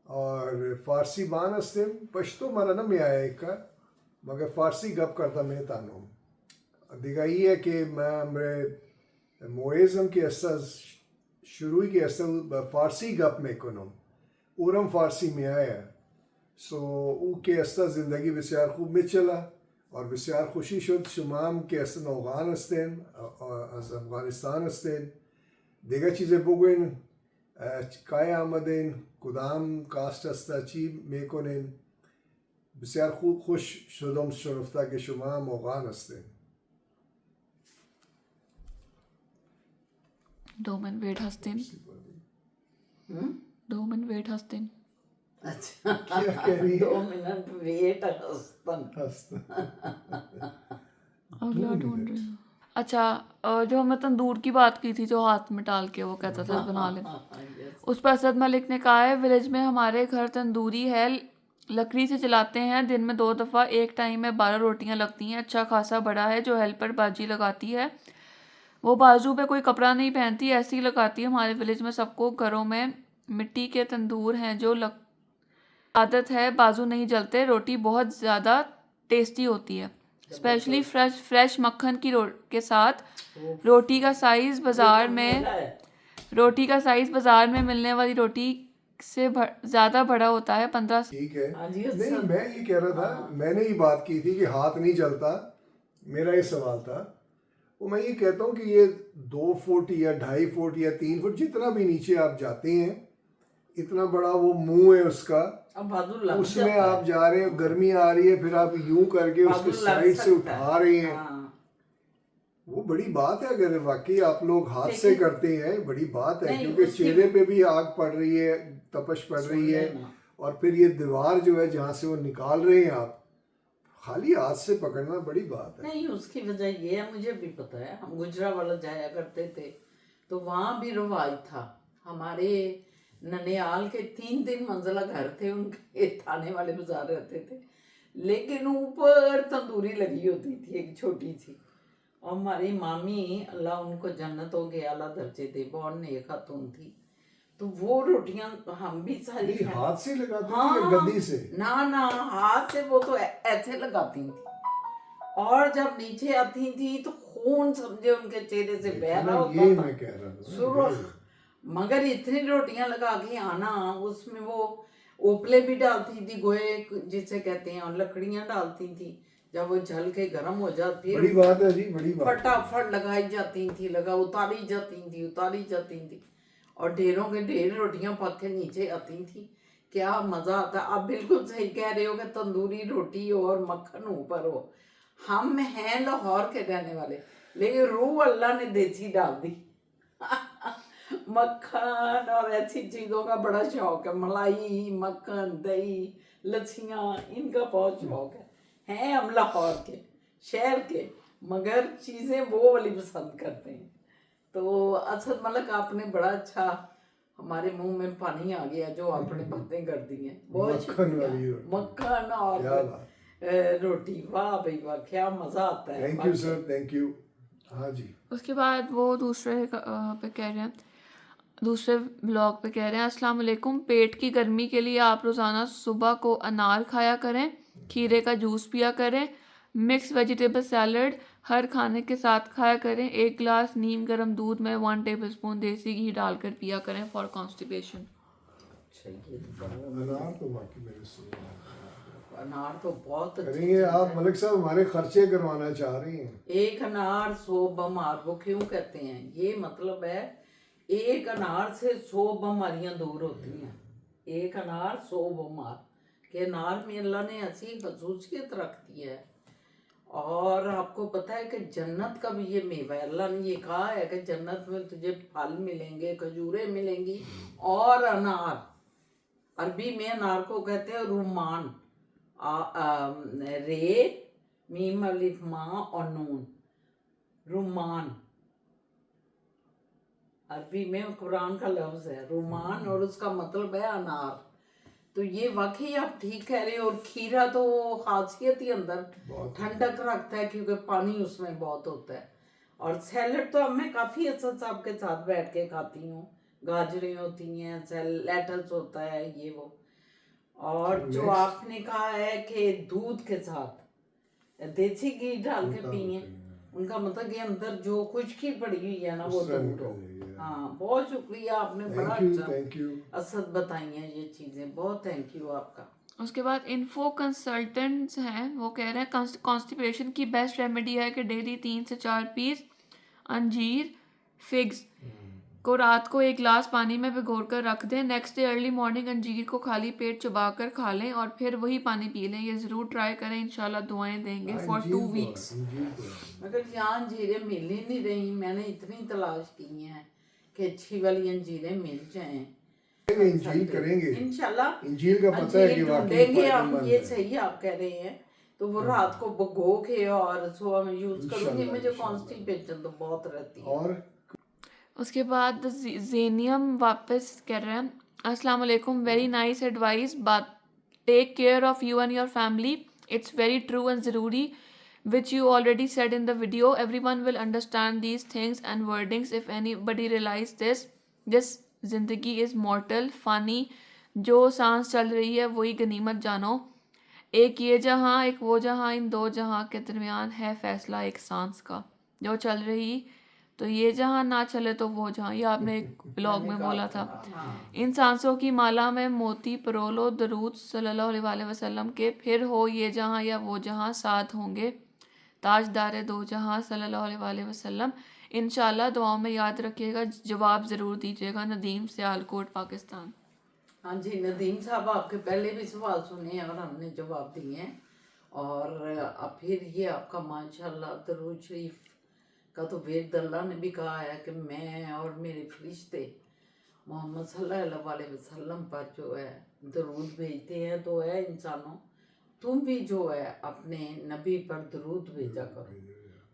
और फारसी बान हस्तेम, पश्तो मरा न में आया का, मगर फारसी गप करता मैं तानो दिखाई है कि मैं मेरे मोएज़म के असस शुरू के असल फारसी गप में कनो उरम फारसी में आया, सो ऊ के असल ज़िंदगी बसियार खूब में चला और बसियार खुशी शुद शुमाम के असल अफगान हस्तेन अफगानिस्तान हस्तेन देगा चीज़ें बुगन काय आमदेन कुदाम कास्ट हस्ता ची में कोनेन बसियार खूब खुश शुदम शरफ्ता के शुमाम अफगान हस्तेन। 2 मिनट वेट हस्तिन, 2 मिनट वेट हस्तिन। अच्छा, क्या कह रही है? 2 मिनट वेट हस्तिन। अगला ढूंढ रही हूँ। अच्छा, जो हमने तंदूर की बात की थी, जो हाथ में डाल के वो कहता था बना ले, उस पर असद मलिक ने कहा है, विलेज में हमारे घर तंदूरी है, लकड़ी से जलाते हैं, दिन में 2 दफ़ा, एक टाइम में 12 रोटियां लगती हैं, अच्छा खासा बड़ा है, जो हेल्पर बाजी लगाती है वो बाजू पे कोई कपड़ा नहीं पहनती, ऐसी लगाती है। हमारे विलेज में सबको घरों में मिट्टी के तंदूर हैं, जो आदत है, बाजू नहीं जलते, रोटी बहुत ज़्यादा टेस्टी होती है, स्पेशली फ्रेश मक्खन की के साथ। रोटी का साइज़ बाज़ार में मिलने वाली रोटी से ज़्यादा बड़ा होता है, 15। ठीक है, नहीं मैं ये कह रहा था, मैंने ये बात की थी कि हाथ नहीं जलता, मेरा ये सवाल था। वो मैं ये कहता हूँ कि ये 2 फुट या 2.5 फुट या 3 फुट जितना भी नीचे आप जाते हैं, इतना बड़ा वो मुंह है उसका, उसमें आप जा रहे हैं, गर्मी आ रही है, फिर आप यूं करके उसके साइड से उठा रहे हैं, वो बड़ी बात है, अगर वाकई आप लोग हाथ से लेकिन- करते हैं बड़ी बात है, नहीं, क्योंकि उसकी- चेहरे पे भी आग पड़ रही है, तपश पड़ सुन रही है, लेना। और फिर ये दीवार जो है जहाँ से वो निकाल रहे हैं आप, खाली हाथ से पकड़ना बड़ी बात है। नहीं, उसकी वजह ये है, मुझे भी पता है, हम गुजरावाला जाया करते थे तो वहाँ भी रिवाज था। हमारे ननियाल के 3 मंजिला घर थे, उनके थाने वाले बाजार रहते थे, लेकिन ऊपर तंदूरी लगी होती थी एक छोटी सी। और हमारी मामी, अल्लाह उनको जन्नत हो गया, अल्लाह दर्जे दे, बहुत नेक खातून थी, तो वो रोटियां हम भी सारी नहीं, हाथ से लगाते थे हाँ, या गद्दी से? ना हाथ से, वो तो ऐसे लगाती थी, और जब नीचे आती थी तो खून समझे उनके चेहरे से बह रहा होता ये था, मैं कह रहा था सुर्ख। मगर इतनी रोटियां लगा के आना, उसमें वो ओपले भी डालती थी, गोए जिसे कहते हैं, और लकड़ियां डालती थी, जब वो जल के गर्म हो जाती बड़ी बात है जी, बड़ी बात है। फटाफट लगाई जाती थी, उतारी जाती थी, और ढेरों के ढेर रोटियां पक के नीचे आती थी। क्या मजा आता। आप बिल्कुल सही कह रहे हो कि तंदूरी रोटी और मक्खन ऊपर हो। हम हैं लाहौर के रहने वाले, लेकिन रूह अल्लाह ने देसी डाल दी। मक्खन और ऐसी चीजों का बड़ा शौक है, मलाई, मक्खन, दही, लस्सियां, इनका बहुत शौक है। हैं हम लाहौर के शहर के, मगर चीजें वो वाली पसंद करते हैं। तो असद मलिक, आपने बड़ा अच्छा, हमारे मुंह में पानी आ गया जो आपने बातें कर दी हैं। बहुत मक्खन शुक्रिया। वाली रोटी। मक्खन और क्या बात। रोटी, वाह भाई वाह, क्या मजा आता है। Thank you sir, thank you. हाँ जी। उसके बाद वो दूसरे पे कह रहे हैं, दूसरे ब्लॉग पे कह रहे हैं, अस्सलाम वालेकुम, पेट की गर्मी के लिए आप रोज़ाना सुबह को अनार खाया करें, खीरे का जूस पिया करें, मिक्स वेजिटेबल सैलड हर खाने के साथ खाया करें, 1 गिलास नीम गर्म दूध में 1 टेबलस्पून देसी घी डालकर पिया करें फॉर कॉन्स्टिपेशन। अनार तो वाकई मेरे से अनार तो बहुत अच्छी करेंगे चीज़ आप। है। मलिक साहब हमारे खर्चे करवाना चाह रही हैं। एक अनार 100 बीमार, वो क्यों कहते हैं, ये मतलब है एक अनार से 100 बीमारियां दूर होती हैं। एक अनार 100 बीमार, के अनार में अल्लाह ने ऐसी खसूसियत रख दी है। और आपको पता है कि जन्नत का भी ये मेवा है, अल्लाह ने ये कहा है कि जन्नत में तुझे फल मिलेंगे, खजूरें मिलेंगी और अनार। अरबी में अनार को कहते हैं रुमान, रे मीम अलिफ माँ और नून, रुमान अरबी में कुरान का लफ्ज है रुमान, और उसका मतलब है अनार। तो ये वाकई आप ठीक कह रहे हो। और खीरा तो खासियत ही अंदर ठंडक रखता है, क्योंकि पानी उसमें बहुत होता है। और सैलड तो अब मैं काफ़ी असद साहब के साथ बैठ के खाती हूँ, गाजरें होती हैं, लेटस होता है, ये वो। और जो आपने कहा है कि दूध के साथ देसी घी डाल के पिए, उनका मतलब कि अंदर जो खुश्की पड़ी हुई है ना वो दूर हो। हाँ, बहुत शुक्रिया, आपने बड़ा अच्छा थैंक यू। असद बताई हैं ये चीज़ें, बहुत थैंक यू आपका। उसके बाद इन्फो कंसल्टेंट्स हैं, वो कह रहे हैं कॉन्स्टिपेशन की बेस्ट रेमेडी है कि डेली 3 से 4 पीस अंजीर फिग्स को रात को 1 गिलास पानी में भिगोकर रख दें, नेक्स्ट डे अर्ली मॉर्निंग अंजीर को खाली पेट चबाकर खा लें और फिर वही पानी पी लें। ये ज़रूर ट्राई करें, इंशाल्लाह दुआएं देंगे फॉर 2 वीक्स। मगर यहाँ अंजीरें मिल ही नहीं रही, मैंने इतनी तलाश की हैं कि अच्छी वाली अंजीरें मिल जाएं। इंजील करेंगे इंशाल्लाह। इंजील का पता है कि वाकई ढूंढेंगे हम, फायदेमंद ये है। सही आप कह रहे हैं। तो वो रात को भिगो के और सुबह में यूज करूंगी। मुझे कॉन्स्टिपेशन तो बहुत रहती है। और उसके बाद जेनियम वापस कर रहे हैं, अस्सलाम वालेकुम, very nice advice, but take care of you and your family, it's very true and ज़रूरी, which you already said in the video. Everyone will understand these things and wordings if anybody realize this जिंदगी is mortal, funny, जो सांस चल रही है वही गनीमत जानो, एक ये जहाँ एक वो जहाँ, इन दो जहाँ के दरमियान है फैसला एक सांस का, जो चल रही तो ये जहाँ, ना चले तो वो जहाँ, ये आपने एक ब्लॉग में बोला था। इन सांसों की माला में मोती परोलो, दरूद सल्लल्लाहु अलैहि वसल्लम के, फिर हो ये जहाँ या वो जहाँ, साथ होंगे ताजदार दो जहाँ सल्लल्लाहु अलैहि वसल्लम। इंशाल्लाह दुआओं में याद रखिएगा, जवाब ज़रूर दीजिएगा। नदीम सियालकोट पाकिस्तान। हाँ जी, नदीम साहब, आपके पहले भी सवाल सुने हैं और हमने जवाब दिए हैं। और अब फिर ये आपका माशाल्लाह दरूद शरीफ का तो वेद अल्लाह ने भी कहा है कि मैं और मेरे फरिश्ते मोहम्मद सल्लल्लाहु अलैहि वसल्लम पर जो है दरूद भेजते हैं। तो है इंसानों, तुम भी जो है अपने नबी पर दरूद भेजा करो।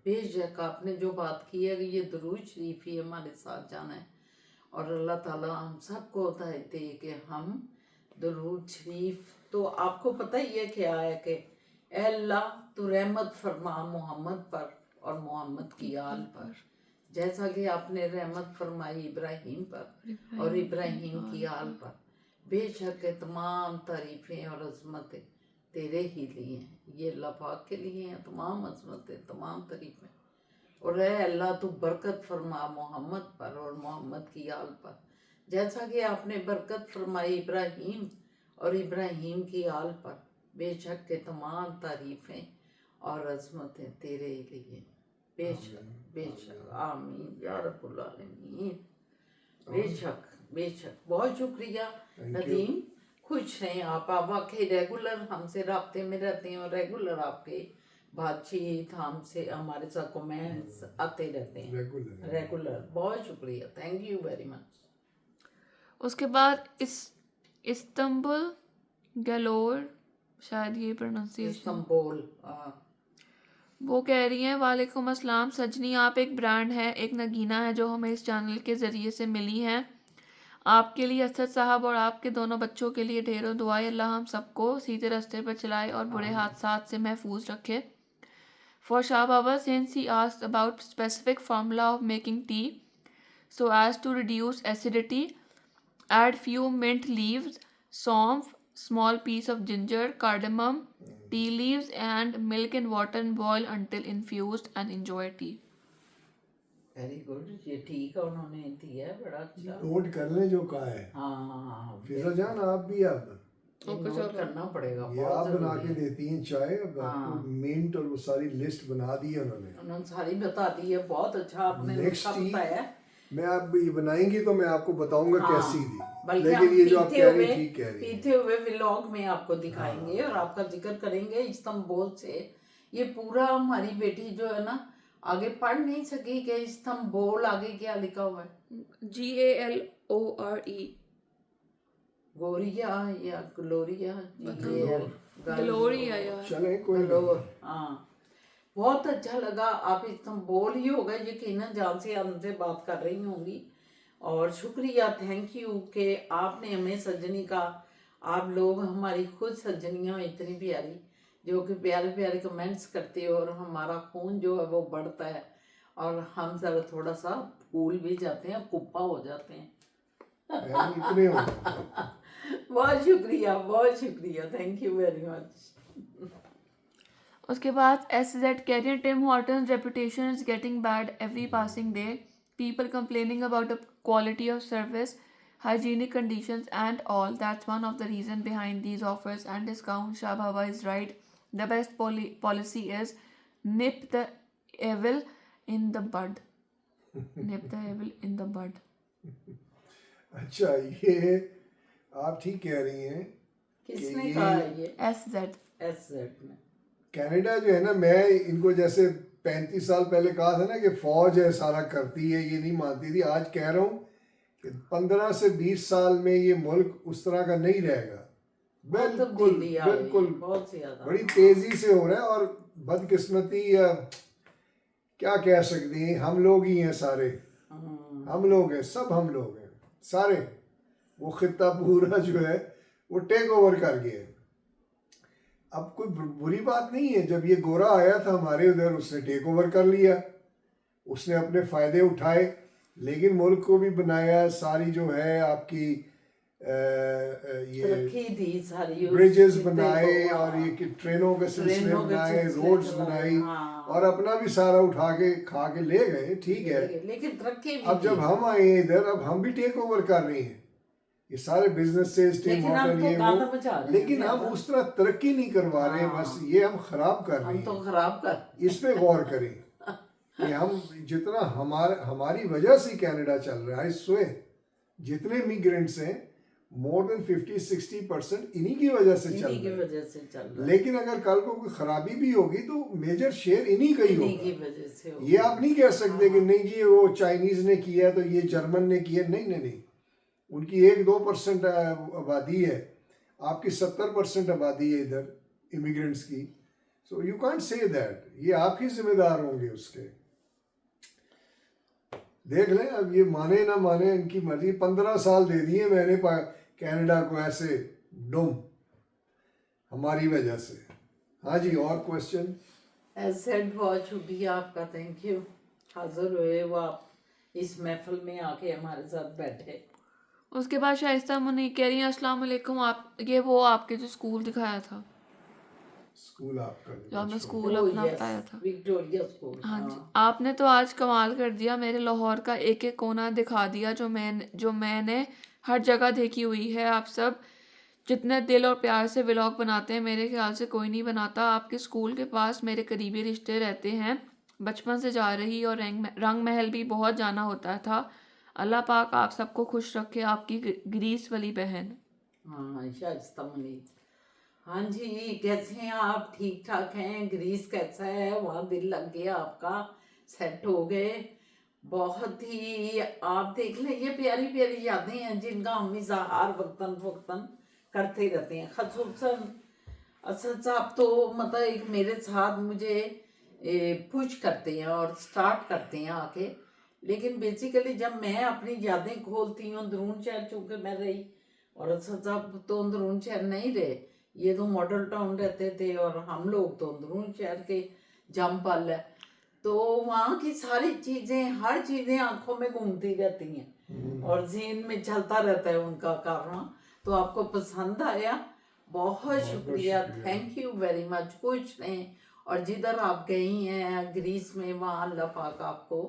बेशक आपने जो बात की है कि ये दरूद शरीफ ही हमारे साथ जाना है, और अल्लाह ताला हम सबको हिदायत दे कि हम दरूद शरीफ, तो आपको पता ही है क्या है कि ऐ अल्लाह तू रहमत फरमा मोहम्मद पर और मोहम्मद की आल पर, जैसा कि आपने रहमत फरमाई इब्राहिम पर और इब्राहिम की आल पर। बेशक के तमाम तारीफ़ें और अज़मतें तेरे ही लिए हैं, ये अल्लाह पाक के लिए हैं तमाम अज़मतें, तमाम तारीफ़ें। और ऐ अल्लाह तू बरकत फरमा मोहम्मद पर और मोहम्मद की आल पर, जैसा कि आपने बरकत फरमाई इब्राहिम और इब्राहिम की आल पर। बेशक के तमाम तारीफ़ें और अज़मतें तेरे लिए। बेशक बेशक आमीन या रब्बुल आलमीन। बेशक बेशक बहुत शुक्रिया नदीम, खुश रहें आप वाकई रेगुलर हमसे राब्ते में रहते हैं और रेगुलर आपके बातचीत हमसे हमारे साथ कमेंट्स आते रहते हैं रेगुलर। बहुत शुक्रिया, थैंक यू वेरी मच। उसके बाद इस्तंबुल गलोर, शायद ये प्रोनाउंसिएशन, इस्तांबुल, वो कह रही हैं वालेकुम अस्सलाम सजनी, आप एक ब्रांड है, एक नगीना है जो हमें इस चैनल के ज़रिए से मिली है। आपके लिए असद साहब और आपके दोनों बच्चों के लिए ढेरों दुआएं, अल्लाह हम सबको सीधे रास्ते पर चलाए और बुरे हादसात से महफूज रखे। For Shah Baba, since he asked about specific formula of making tea so as to reduce acidity, add few mint leaves, saunf, small piece of ginger, cardamom, tea leaves and milk and water and boil until infused and enjoy tea. Very good, ये ठीक है उन्होंने दिया है, बड़ा अच्छा। Note कर लें जो कहा है। हाँ फिजा जान आप भी अब ये नोट करना पड़ेगा, ये आप बहुत बना जरूरी के है। देती हैं चाय, अब आपको मिंट और वो सारी लिस्ट बना दी है उन्होंने। उन्होंने सारी बता दी है, बहुत अच्छा आपने नेक्स्ट नुस्खा बताया। मैं आप ये बनाएंगी तो मैं आपको बताऊंगा हाँ, कैसी थी, बल्कि लेकिन हम ये जो आप पीते कह रही हुए ठीक कह रही हैं। पीते हुए व्लॉग में आपको दिखाएंगे और आपका जिक्र करेंगे इस्तांबुल से। ये पूरा हमारी बेटी जो है ना आगे पढ़ नहीं सकी कि इस्तांबुल आगे क्या लिखा हुआ है, GALORE, गोरिया या ग्लोरिया, ग्लोरिया यार। चले कोई गलोर। हाँ, बहुत अच्छा लगा। आप इस्तांबुल ही होगा यकीनन, जहाँ से हमसे बात कर रही होंगी। और शुक्रिया, थैंक यू कि आपने हमें सजनी का, आप लोग हमारी खुद सजनियाँ इतनी प्यारी जो कि प्यारे प्यारे कमेंट्स करते हो, और हमारा खून जो है वो बढ़ता है और हम ज़रा थोड़ा सा फूल भी जाते हैं, कुप्पा हो जाते हैं। इतने हो गए। बहुत शुक्रिया, थैंक यू वेरी मच। उसके बाद SZ Carrier, Tim Hortons reputation is getting bad every passing day. People complaining about the quality of service, hygienic conditions and all. That's one of the reason behind these offers and discounts. Shah Baba is right. The best policy is nip the evil in the bud. Nip the evil in the bud. अच्छा, ये आप ठीक कह रही हैं। किसने कहा है ये? SZ. में कनाडा जो है ना, मैं इनको जैसे 35 साल पहले कहा था ना कि फौज है सारा करती है, ये नहीं मानती थी। आज कह रहा हूँ कि 15 से 20 साल में ये मुल्क उस तरह का नहीं रहेगा। बिल्कुल बिल्कुल बहुत ज्यादा बड़ी तेजी से हो रहा है। और बदकिस्मती या क्या कह सकते हैं, हम लोग ही हैं सारे, हम लोग हैं, सब हम लोग हैं सारे। वो खित्ता पूरा जो है वो टेक ओवर कर गया। अब कोई बुरी बात नहीं है, जब ये गोरा आया था हमारे उधर, उसने टेक ओवर कर लिया, उसने अपने फ़ायदे उठाए, लेकिन मुल्क को भी बनाया। सारी जो है आपकी ये सारी ब्रिजेस बनाए और ये कि ट्रेनों के सिलसिले बनाए, रोड्स बनाई, और अपना भी सारा उठा के खा के ले गए। ठीक है, लेकिन तरक्की अब जब हम आए इधर, अब हम भी टेक ओवर कर रहे हैं ये सारे बिजनेसेस, टीम होटल, ये वो, लेकिन हम उस तरह तरक्की नहीं करवा रहे हैं। बस ये हम खराब कर रहे हैं। हम तो खराब कर, इस पे गौर करें कि हम जितना हमारी वजह से कनाडा चल रहा है, जितने इमिग्रेंट्स हैं मोर देन 50-60% इन्हीं की वजह से चल इन्हीं की रहा है। वजह से चल रहा है, लेकिन अगर कल को कोई खराबी भी होगी तो मेजर शेयर इन्हीं का ही इन्हीं की होगा। वजह से ये आप नहीं कह सकते कि नहीं जी वो चाइनीज ने किया तो ये जर्मन ने किया, नहीं नहीं नहीं, उनकी 1-2% आबादी है, आपकी 70% आबादी है इधर इमिग्रेंट्स की। So you can't say that, ये आप ही जिम्मेदार होंगे उसके। देख लें, अब ये माने ना माने इनकी मर्जी। 15 साल दे दिए मैंने कनाडा को ऐसे डुम, हमारी वजह से। हाँ जी, और क्वेश्चन? एसेड बहुत शुक्रिया आपका, थैंक यू। हाजिर हुए वो आप इस महफिल में आके हमारे साथ बैठे। उसके बाद शाइस्ता मुनी कह रही हैं अस्सलाम वालेकुम, आप ये वो आपके जो स्कूल दिखाया था, स्कूल आपका जो आपने बचपन। स्कूल ओह अपना यस, बताया था। Victoria school. हाँ जी, हाँ आपने तो आज कमाल कर दिया, मेरे लाहौर का एक एक कोना दिखा दिया जो मैंने हर जगह देखी हुई है। आप सब जितने दिल और प्यार से व्लॉग बनाते हैं, मेरे ख्याल से कोई नहीं बनाता। आपके स्कूल के पास मेरे करीबी रिश्ते रहते हैं, बचपन से जा रही, और रंग महल भी बहुत जाना होता था। अल्लाह पाक आप सबको खुश रखे, आपकी ग्रीस वाली बहन। हाँ शाइस्ता मुनीर। हाँ जी, कैसे हैं आप? ठीक ठाक हैं? ग्रीस कैसा है? वहाँ दिल लग गया आपका? सेट हो गए? बहुत ही, आप देख लें, ये प्यारी प्यारी यादें हैं जिनका हम इजहार वक्तन फवक्तन करते रहते हैं। खसूसन असद साहब तो मतलब एक मेरे साथ मुझे पुश करते हैं और स्टार्ट करते हैं आके। लेकिन बेसिकली जब मैं अपनी यादें खोलती हूँ, अंदरून शहर चूँकि मैं रही, और असद साहब तो अंदरून शहर नहीं रहे, ये तो मॉडल टाउन रहते थे, और हम लोग तो अंदरून शहर के जमपल है। तो वहाँ की सारी चीज़ें, हर चीज़ें आंखों में घूमती रहती हैं और ज़हन में चलता रहता है उनका कारनामा। तो आपको पसंद आया, बहुत शुक्रिया, थैंक यू वेरी मच। कुछ नहीं, और जिधर आप गई हैं ग्रीस में, वहाँ अल्लाह पाक आपको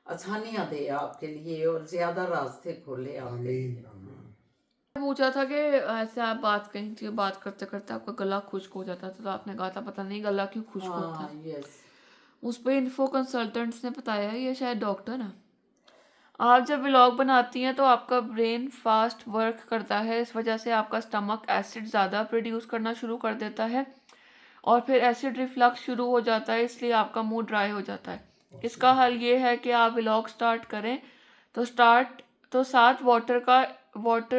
आसानियाँ दे आपके लिए और ज़्यादा रास्ते खोले आपके लिए। आमीन आमीन। पूछा था कि ऐसे आप बात कही थी, बात करते करते आपका गला खुश्क हो जाता था, तो आपने कहा था पता नहीं गला क्यों खुश्क होता हाँ है। यस। उस पर इन्फो कंसल्टेंट्स ने बताया ये शायद डॉक्टर है। आप जब व्लॉग बनाती हैं तो आपका ब्रेन फास्ट वर्क करता है, इस वजह से आपका स्टमक एसिड ज़्यादा प्रोड्यूस करना शुरू कर देता है और फिर एसिड रिफ्लक्स शुरू हो जाता है, इसलिए आपका मुंह ड्राई हो जाता है। इसका हल ये है कि आप व्लॉग स्टार्ट करें तो साथ वाटर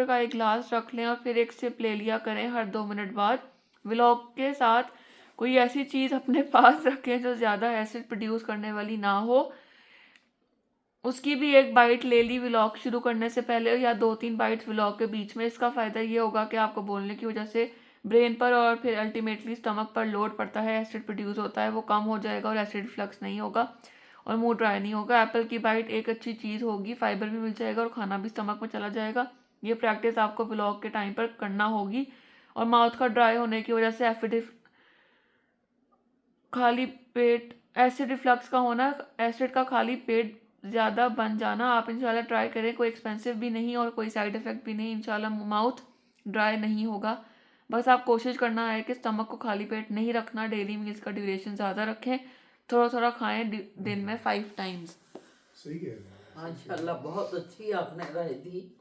का एक गिलास रख लें और फिर एक सिप ले लिया करें हर 2 मिनट बाद। व्लॉग के साथ कोई ऐसी चीज़ अपने पास रखें जो ज़्यादा एसिड प्रोड्यूस करने वाली ना हो, उसकी भी एक बाइट ले ली व्लॉग शुरू करने से पहले, या 2-3 बाइट्स व्लॉग के बीच में। इसका फ़ायदा ये होगा कि आपको बोलने की वजह से ब्रेन पर और फिर अल्टीमेटली स्टमक पर लोड पड़ता है, एसिड प्रोड्यूस होता है, वो कम हो जाएगा और एसिड रिफ्लक्स नहीं होगा और मुंह ड्राई नहीं होगा। एप्पल की बाइट एक अच्छी चीज़ होगी, फाइबर भी मिल जाएगा और खाना भी स्टमक में चला जाएगा। ये प्रैक्टिस आपको व्लॉग के टाइम पर करना होगी। और माउथ का ड्राई होने की वजह से खाली पेट एसिड रिफ्लक्स का होना, एसिड का खाली पेट ज़्यादा बन जाना, आप इंशाल्लाह ट्राई करें। कोई एक्सपेंसिव भी नहीं और कोई साइड इफ़ेक्ट भी नहीं, इंशाल्लाह माउथ ड्राई नहीं होगा। बस आप कोशिश करना है कि स्टमक को खाली पेट नहीं रखना, डेली मील्स का ड्यूरेशन ज़्यादा रखें, थोड़ा थोड़ा खाएं, दिन में 5 टाइम्स। सही कह रहे हैं। माशाल्लाह, बहुत अच्छी आपने राय दी,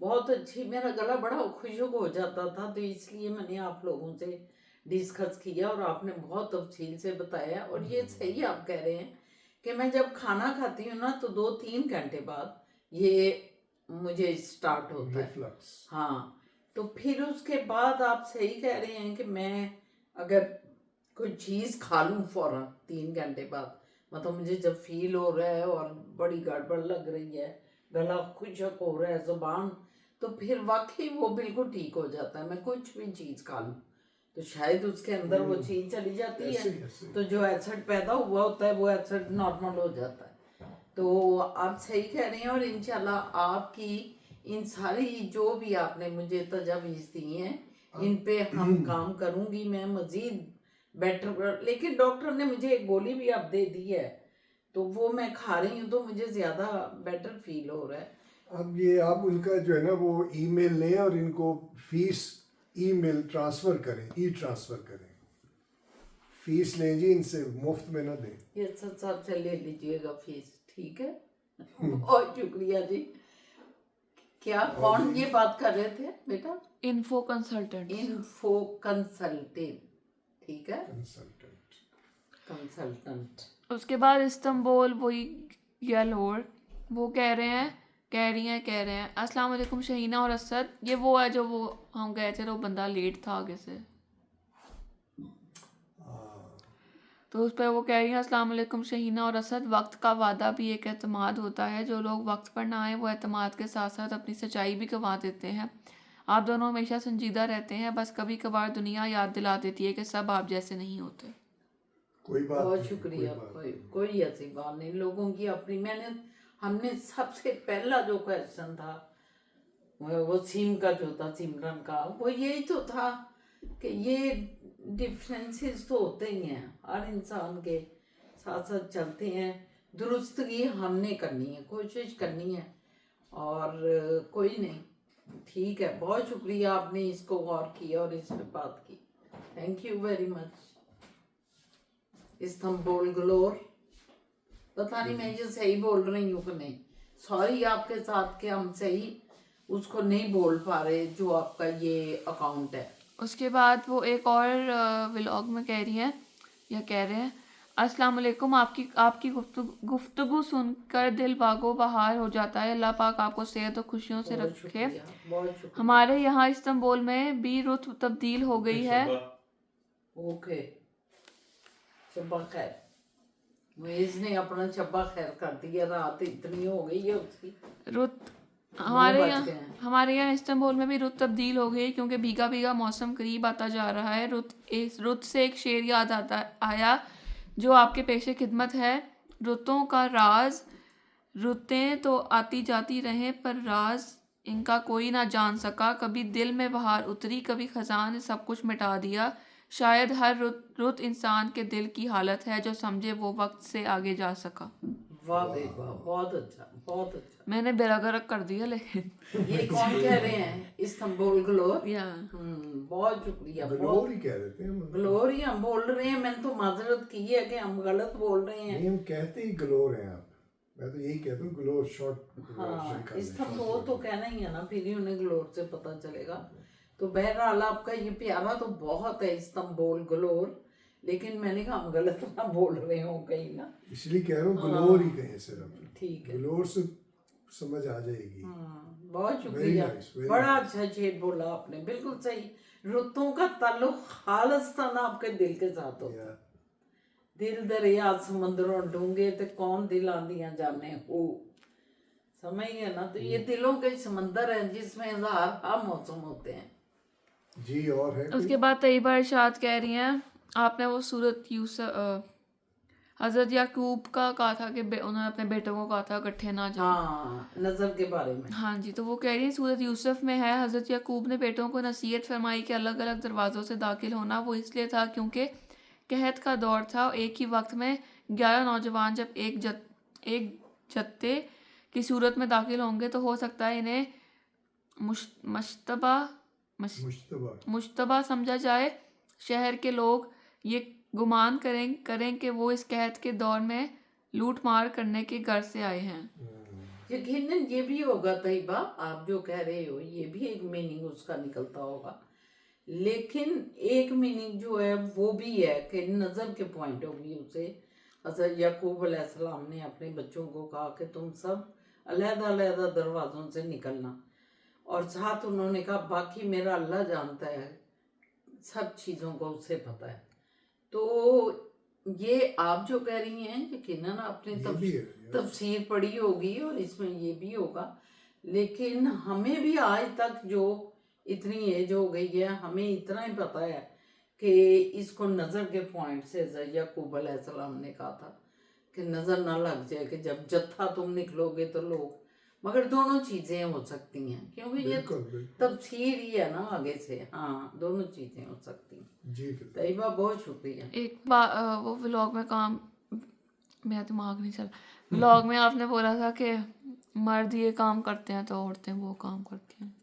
बहुत अच्छी। मेरा गला बड़ा खुशक हो जाता था, तो इसलिए मैंने आप लोगों से डिस्कस किया और आपने बहुत तफसील से बताया। और ये सही आप कह रहे हैं कि मैं जब खाना खाती हूँ ना तो 2-3 घंटे बाद ये मुझे स्टार्ट होता है। रिफ्लक्स। हाँ, तो फिर उसके बाद आप सही कह रहे हैं कि मैं अगर कोई चीज़ खा लूँ फ़ौरन 3 घंटे बाद, मतलब मुझे जब फील हो रहा है और बड़ी गड़बड़ लग रही है, गला खुशक हो रहा है, ज़ुबान, तो फिर वाकई वो बिल्कुल ठीक हो जाता है। मैं कुछ भी चीज़ खा लूँ तो शायद उसके अंदर वो चीज़ चली जाती ऐसे है, ही, ऐसे ही। तो जो एसिड पैदा हुआ होता है वो एसिड नॉर्मल हो जाता है। तो आप सही कह रहे हैं और इंशाल्लाह आपकी इन सारी जो भी आपने मुझे तजावीज़ दी हैं, इन पे हम काम करूँगी मैं मज़ीद बेटर। लेकिन डॉक्टर ने मुझे एक गोली भी अब दे दी है, तो वो मैं खा रही हूँ, तो मुझे ज़्यादा बेटर फील हो रहा है। अब ये आप उनका जो है ना वो ईमेल लें और इनको फीस ईमेल ट्रांसफ़र करें, ट्रांसफ़र करें। फीस लें जी इनसे, मुफ्त में ना दें। ये सच साहब से ले लीजिएगा फीस, ठीक है? बहुत शुक्रिया जी। क्या कौन ये बात कर रहे थे बेटा? Info consultant. इन्फो कंसल्टेंट, ठीक है, कंसल्टेंट। कंसल्टेंट। उसके बाद इस्तांबुल वही यलोर, वो कह रहे हैं अस्सलाम वालेकुम शहीना और असद। ये वो है जो वो हम गए थे तो बंदा लेट था आगे से, तो उस पर वो कह रही हैं अस्सलाम वालेकुम शहीना और असद, वक्त का वादा भी एक एतमाद होता है, जो लोग वक्त पर ना आए वो एतमाद के साथ साथ अपनी सच्चाई भी गंवा देते हैं। आप दोनों हमेशा संजीदा रहते हैं, बस कभी कभार दुनिया याद दिला देती है कि सब आप जैसे नहीं होते। कोई बात बहुत नहीं, शुक्रिया। कोई बात कोई कोई ऐसी बात नहीं, लोगों की अपनी। हमने सबसे पहला जो क्वेश्चन था वो सीम का जो था, सिमरन का, वो यही तो था कि ये डिफरेंसेस तो होते ही हैं, हर इंसान के साथ साथ चलते हैं। दुरुस्तगी हमने करनी है, कोशिश करनी है, और कोई नहीं, ठीक है। बहुत शुक्रिया, आपने इसको गौर किया और इस पे बात की। Thank you very much. Istanbul ग्लोर, पता नहीं मैं ये सही बोल रही हूँ कि नहीं, सॉरी आपके साथ कि हम सही उसको नहीं बोल पा रहे जो आपका ये अकाउंट है। उसके बाद वो एक और व्लॉग में कह रही हैं या कह रहे हैं अस्सलाम वालेकुम, आपकी गुफ्तगू सुनकर दिल बागो बहार हो जाता है। अल्लाह पाक आपको सेहत और खुशियों से बहुत रखे। शुक्रिया, बहुत शुक्रिया। हमारे यहाँ इस्तांबुल में भी रुत तब्दील हो गई है। ओके, शब्बा खैर। मुइज़ ने अपना शब्बा खैर कर दिया, रात इतनी हो गई है उसकी। रुत बज गए हैं। हमारे यहाँ इस्तांबुल में भी रुत तब्दील हो गई क्योंकि भीगा भीगा मौसम करीब आता जा रहा है। रुत से एक शेर याद आया जो आपके पेशे खिदमत है। रुतों का राज, रुतें तो आती जाती रहें पर राज इनका कोई ना जान सका। कभी दिल में बहार उतरी, कभी खजां ने सब कुछ मिटा दिया। शायद हर रुत इंसान के दिल की हालत है, जो समझे वो वक्त से आगे जा सका। वाह बे वाह, बहुत अच्छा, बहुत अच्छा। मैंने बेरा गर्क कर दिया लेकिन ये कौन कह रहे हैं? इस्तांबुल ग्लोर। या बहुत शुक्रिया। ग्लोर ही कह देते हैं हम। ग्लोर ही हम बोल रहे हैं, मैंने तो माजरत की है कि हम गलत बोल रहे हैं। नहीं, हम कहते ही ग्लोर हैं आप, मैं तो यही कहता हूँ ग्लोर शॉर्ट। हाँ, इस्तांबुल तो कहना ही है ना, फिर ही उन्हें ग्लोर से पता चलेगा। तो बहरहाल आपका ये प्यारा तो बहुत है इस्तांबुल ग्लोर, लेकिन मैंने कहा हम गलत ना बोल रहे हो कहीं ना, इसलिए कह रहा हूँ ग्लोर ही कहें सिर्फ। ठीक है। ग्लोर से समझ आ जाएगी। बहुत शुक्रिया। very बड़ा अच्छा शेर बोला आपने, बिल्कुल सही। रुतों का ताल्लुक खालिस्तान आपके दिल के साथ होता है। दिल दरिया समंदरों डूंगे ते कौन दिल आंदियां जाने हो, समझ गए ना? तो ये दिलों के समंदर हैं जिसमें हजार मौसम होते हैं। जी, और है उसके बाद तैयबा इरशाद कह रही हैं आपने वो सूरत यूसुफ हजरत याकूब का कहा था कि उन्होंने अपने बेटों को कहा था इकट्ठे ना जाओ। हाँ, नजर के बारे में। हाँ जी, तो वो कह रही है सूरत यूसुफ में है हजरत याकूब ने बेटों को नसीहत फरमाई कि अलग अलग दरवाज़ों से दाखिल होना। वो इसलिए था क्योंकि कहत का दौर था। एक ही वक्त में 11 नौजवान जब एक जत्थे की सूरत में दाखिल होंगे तो हो सकता है इन्हें मुश्तबा समझा जाए। शहर के लोग ये गुमान करें कि वो इस कहत के दौर में लूट मार करने के घर से आए हैं। यकीनन ये भी होगा तैयबा, आप जो कह रहे हो ये भी एक मीनिंग उसका निकलता होगा, लेकिन एक मीनिंग जो है वो भी है कि नज़र के पॉइंट ऑफ व्यू से हज़रत याकूब अलैहिस्सलाम ने अपने बच्चों को कहा कि तुम सब अलग-अलग दरवाज़ों से निकलना, और साथ उन्होंने कहा बाकी मेरा अल्लाह जानता है, सब चीज़ों को उससे पता है। तो ये आप जो कह रही हैं यकीनन आपने तफसीर पढ़ी होगी और इसमें ये भी होगा, लेकिन हमें भी आज तक जो इतनी एज हो गई है हमें इतना ही पता है कि इसको नज़र के पॉइंट से याकूब अलैहिस्सलाम ने कहा था कि नज़र ना लग जाए कि जब जत्था तुम निकलोगे तो लोग, मगर दोनों चीज़ें हो सकती हैं क्योंकि ये तफसीर ही है ना आगे से। हाँ, दोनों चीज़ें हो सकती हैं। जी तैयबा बहुत शुक्रिया। एक बार वो व्लॉग में काम, मेरा दिमाग नहीं चल, व्लॉग में आपने बोला था कि मर्द ये काम करते हैं तो औरतें वो काम करती हैं,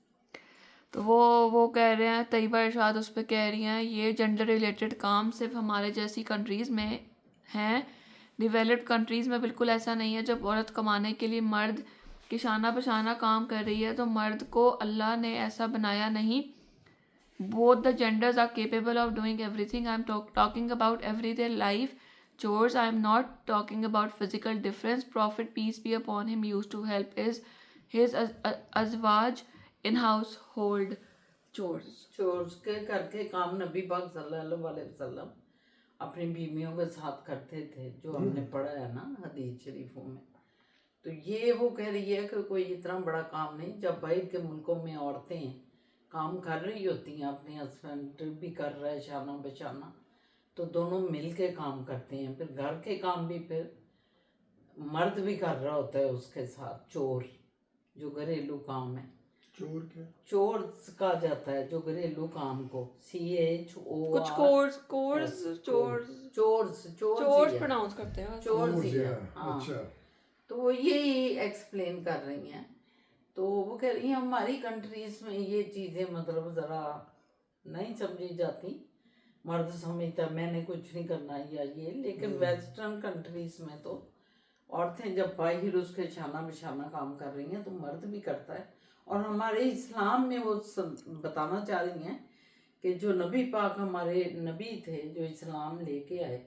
तो वो कह रहे हैं तैयबा इरशाद उस पर कह रही हैं ये जेंडर रिलेटेड काम सिर्फ हमारे जैसी कंट्रीज़ में हैं, डेवलप्ड कंट्रीज़ में बिल्कुल ऐसा नहीं है। जब औरत कमाने के लिए मर्द कि शाना बशाना काम कर रही है, तो मर्द को अल्लाह ने ऐसा बनाया नहीं. Both the genders are capable of doing everything. I'm talking about everyday life chores. I'm not talking about physical difference. Prophet, peace be upon him, used to help his azwaj in household chores. Chores के करके काम नबी पाक सल्लल्लाहु अलैहि वसल्लम अपनी बीवियों के साथ करते थे, जो हमने पढ़ा है ना हदीस शरीफों में. तो ये वो कह रही है कि कोई इतना बड़ा काम नहीं. जब बाहर के मुल्कों में औरतें काम कर रही होती हैं, अपने हस्बैंड भी कर रहा है शाना बशाना, तो दोनों मिल के काम करते हैं. फिर घर के काम भी फिर मर्द भी कर रहा होता है उसके साथ. चोर जो घरेलू काम है, चोर क्या? चोर कहा जाता है जो घरेलू काम को. CHOR कुछ कोर्स चोर्स चोर्स प्रोनाउंस करते हैं. चोर्स ही है. yeah, हाँ, अच्छा. तो वो यही एक्सप्लेन कर रही हैं. तो वो कह रही हैं हमारी कंट्रीज में ये चीज़ें मतलब ज़रा नहीं समझी जाती. मर्द समझता मैंने कुछ नहीं करना या ये, लेकिन वेस्टर्न कंट्रीज में तो औरतें जब बाहर उसके शाना बिशाना काम कर रही हैं तो मर्द भी करता है. और हमारे इस्लाम में वो बताना चाह रही हैं कि जो नबी पाक हमारे नबी थे जो इस्लाम लेके आए,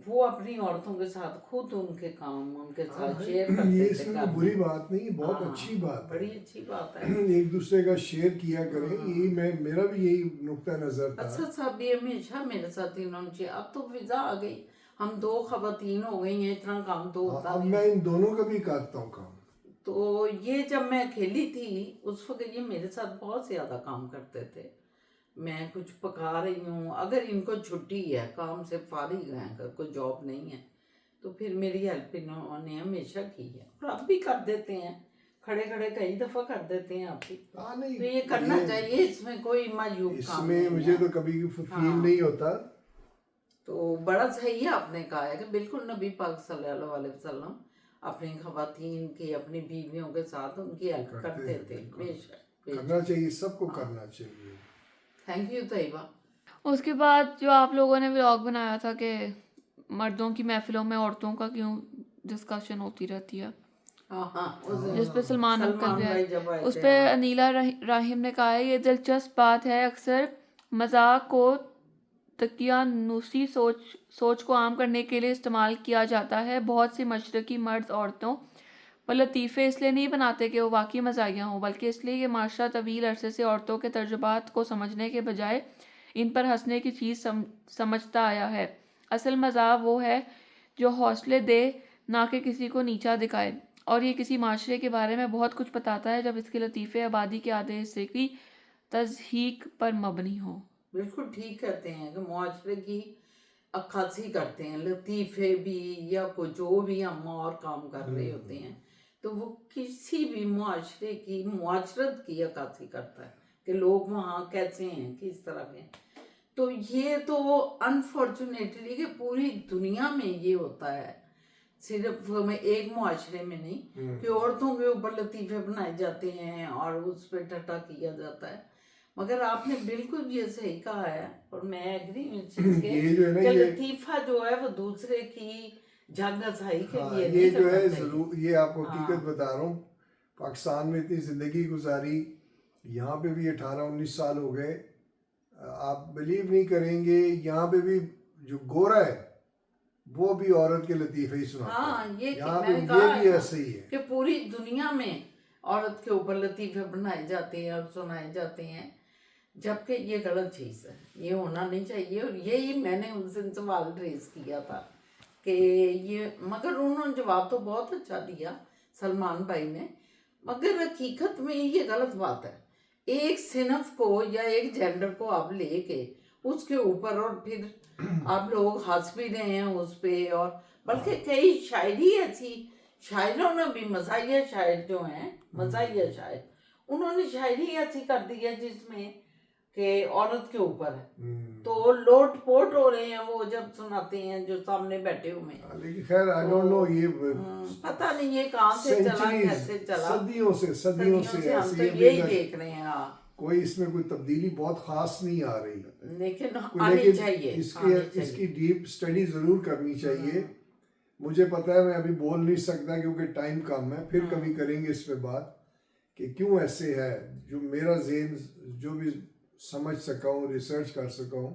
वो अपनी औरतों के साथ खुद उनके काम उनके साथ शेयर ये करते थे. इसमें कोई बुरी बात नहीं, बहुत हाँ, अच्छी बात है. बड़ी अच्छी बात है. एक दूसरे का शेयर किया करें, यही मेरा भी यही नुक्ता नजर था. अच्छा साहब, ये हमेशा मेरे साथ इन्होंने चाहिए. अब तो फिजा आ गई, हम 2 खवातीन हो गई हैं, इतना काम तो होता अब नहीं. मैं इन दोनों का भी करता हूँ काम. तो ये जब मैं अकेली थी उस वक्त ये मेरे साथ बहुत ज़्यादा काम करते थे. मैं कुछ पका रही हूँ, अगर इनको छुट्टी है, काम से फारिग हैं, अगर कोई जॉब नहीं है, तो फिर मेरी हेल्प इन्होंने हमेशा की है. और अब भी कर देते हैं, खड़े खड़े कई दफ़ा कर देते हैं आप भी. हाँ नहीं, तो ये करना चाहिए, इसमें कोई मायूब काम इसमें नहीं मुझे है. तो कभी फील नहीं होता. तो बड़ा सही आपने कहा है कि बिल्कुल नबी पाक सल्लल्लाहु अलैहि वसल्लम अपनी खवातीन की, अपनी बीवियों के साथ उनकी हेल्प करते थे. बेशक करना चाहिए, सबको करना चाहिए. Thank you Tayyaba. उसके बाद जो आप लोगों ने व्लॉग बनाया था कि मर्दों की महफिलों में औरतों का क्यों डिस्कशन होती रहती है, जिस पे सलमान अंकल भी भाई आए, जब आए उस थे, पे अनीला राहिम ने कहा है ये दिलचस्प बात है. अक्सर मजाक को तकियानुसी सोच को आम करने के लिए इस्तेमाल किया जाता है. बहुत सी मशरकी मर्द औरतों पर लतीफ़े इसलिए नहीं बनाते कि वो वाकई मज़ाहिया हों, बल्कि इसलिए कि माशरा तवील अरसे से औरतों के तजुर्बात को समझने के बजाय इन पर हंसने की चीज़ समझता आया है. असल मज़ाक वो है जो हौसले दे, ना कि किसी को नीचा दिखाए. और ये किसी माशरे के बारे में बहुत कुछ बताता है जब इसके लतीफ़े आबादी के आधे हिस्से की तज़हीक पर मबनी हो. बिल्कुल ठीक कहते हैं कि मुआशरे की अक्कासी करते हैं. लतीफ़े भी या कोई जो भी हम और काम कर रहे होते हैं तो वो किसी भी मुआशरे की मुआशरत की अक्कासी करता है कि लोग वहाँ कैसे हैं, किस तरह के. तो ये तो अनफॉर्चुनेटली कि पूरी दुनिया में ये होता है, सिर्फ एक मुआशरे में नहीं, कि औरतों के ऊपर लतीफ़े बनाए जाते हैं और उस पर टट्टा किया जाता है. मगर आपने बिल्कुल ये सही कहा है और मैं एग्री इस चीज़ के ये जो है ना, कि ये लतीफ़ा जो है वो दूसरे की जागरसाई के हाँ, लिए ये नहीं जो करना है चाहिए. जरूर, ये आपको हकीकत बता रहा हूँ. पाकिस्तान में इतनी ज़िंदगी गुजारी, यहाँ पे भी 18-19 साल हो गए. आप बिलीव नहीं करेंगे, यहाँ पे भी जो गोरा है वो भी औरत के लतीफ़े ही सुनाता हाँ, है. ये यहाँ पे मैंने ये कहा भी है ऐसे ही है कि पूरी दुनिया में औरत के ऊपर लतीफ़े बनाए जाते हैं और सुनाए जाते हैं, जबकि ये गलत चीज़ है, ये होना नहीं चाहिए. और यही मैंने उनसे सवाल रेज किया था कि ये, मगर उन्होंने जवाब तो बहुत अच्छा दिया सलमान भाई ने. मगर हकीकत में ये गलत बात है. एक सिनफ को या एक जेंडर को आप लेके उसके ऊपर और फिर आप लोग हंस भी रहे हैं उस पे. और बल्कि कई शायरी ऐसी, शायरों ने भी, मज़ाहिया शायर जो हैं, मज़ाहिया शायर, उन्होंने शायरी ऐसी कर दी है जिसमें कि औरत के ऊपर है. तो लोट पोट हो रहे हैं वो जब सुनाते हैं जो सामने बैठे हुए हैं. लेकिन खैर आई डोंट नो, ये पता नहीं ये कहाँ से चला, सेंचुरीज, कैसे चला, सदियों से हम तो ऐसे ये यही भी देख रहे हैं. हाँ, कोई इसमें कोई तब्दीली बहुत खास नहीं आ रही, लेकिन आनी चाहिए, इसकी डीप स्टडी ज़रूर करनी चाहिए. मुझे पता है मैं अभी बोल नहीं सकता क्योंकि टाइम कम है, फिर कभी करेंगे इस पे बात कि क्यों ऐसे है, जो मेरा ज़हन जो भी समझ सका हूँ, रिसर्च कर सका हूँ,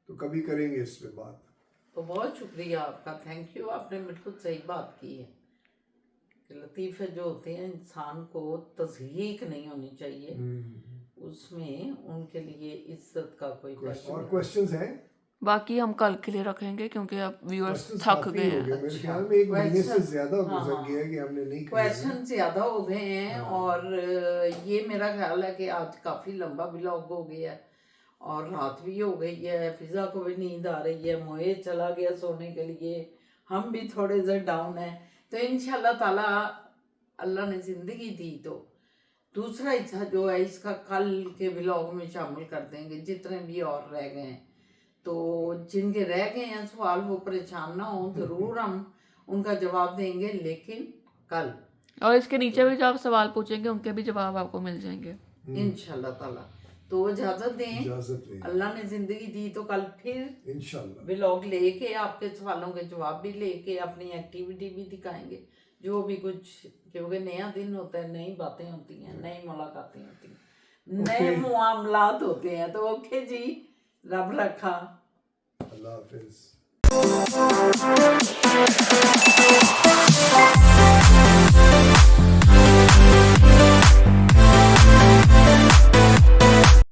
तो कभी करेंगे इस पे बात। तो बहुत शुक्रिया आपका, थैंक यू, आपने बिल्कुल सही बात की है कि लतीफ़े जो होते हैं इंसान को तज़हीक नहीं होनी चाहिए, उसमें उनके लिए इज्जत का कोई पहलू और नहीं। क्वेश्चंस हैं? बाकी हम कल के लिए रखेंगे क्योंकि अब व्यूअर्स क्वेश्चंस थक काफी गए हो हैं। गए, मेरे अच्छा, ख्याल में 1 महीने से question- ज्यादा हाँ, गुजर हाँ। गया है कि हमने नहीं किया है। क्वेश्चन ज़्यादा हो गए हैं हाँ। और ये मेरा ख्याल है कि आज काफ़ी लंबा व्लॉग हो गया है और रात भी हो गई है, फिज़ा को भी नींद आ रही है, मोए चला गया सोने के लिए, हम भी थोड़े से डाउन हैं। तो इंशाल्लाह ताला अल्लाह ने ज़िंदगी दी तो दूसरा हिस्सा जो है इसका कल के व्लॉग में शामिल कर देंगे, जितने भी और रह गए हैं। तो जिनके रह गए हैं सवाल वो परेशान ना हो, ज़रूर हम उनका जवाब देंगे, लेकिन कल और इसके नीचे भी जो आप सवाल पूछेंगे उनके भी जवाब आपको मिल जाएंगे इंशाल्लाह ताला। तो इजाज़त दें, इजाजत लें अल्लाह ने ज़िंदगी दी तो कल फिर इंशाल्लाह। व्लॉग लेके आपके सवालों के जवाब भी लेके अपनी एक्टिविटी भी दिखाएंगे, जो भी कुछ, क्योंकि नया दिन होता है, नई बातें होती हैं, नई मुलाकातें होती हैं, नए मामलात होते हैं। तो ओके जी, रब रखा। अल्लाह हाफिज।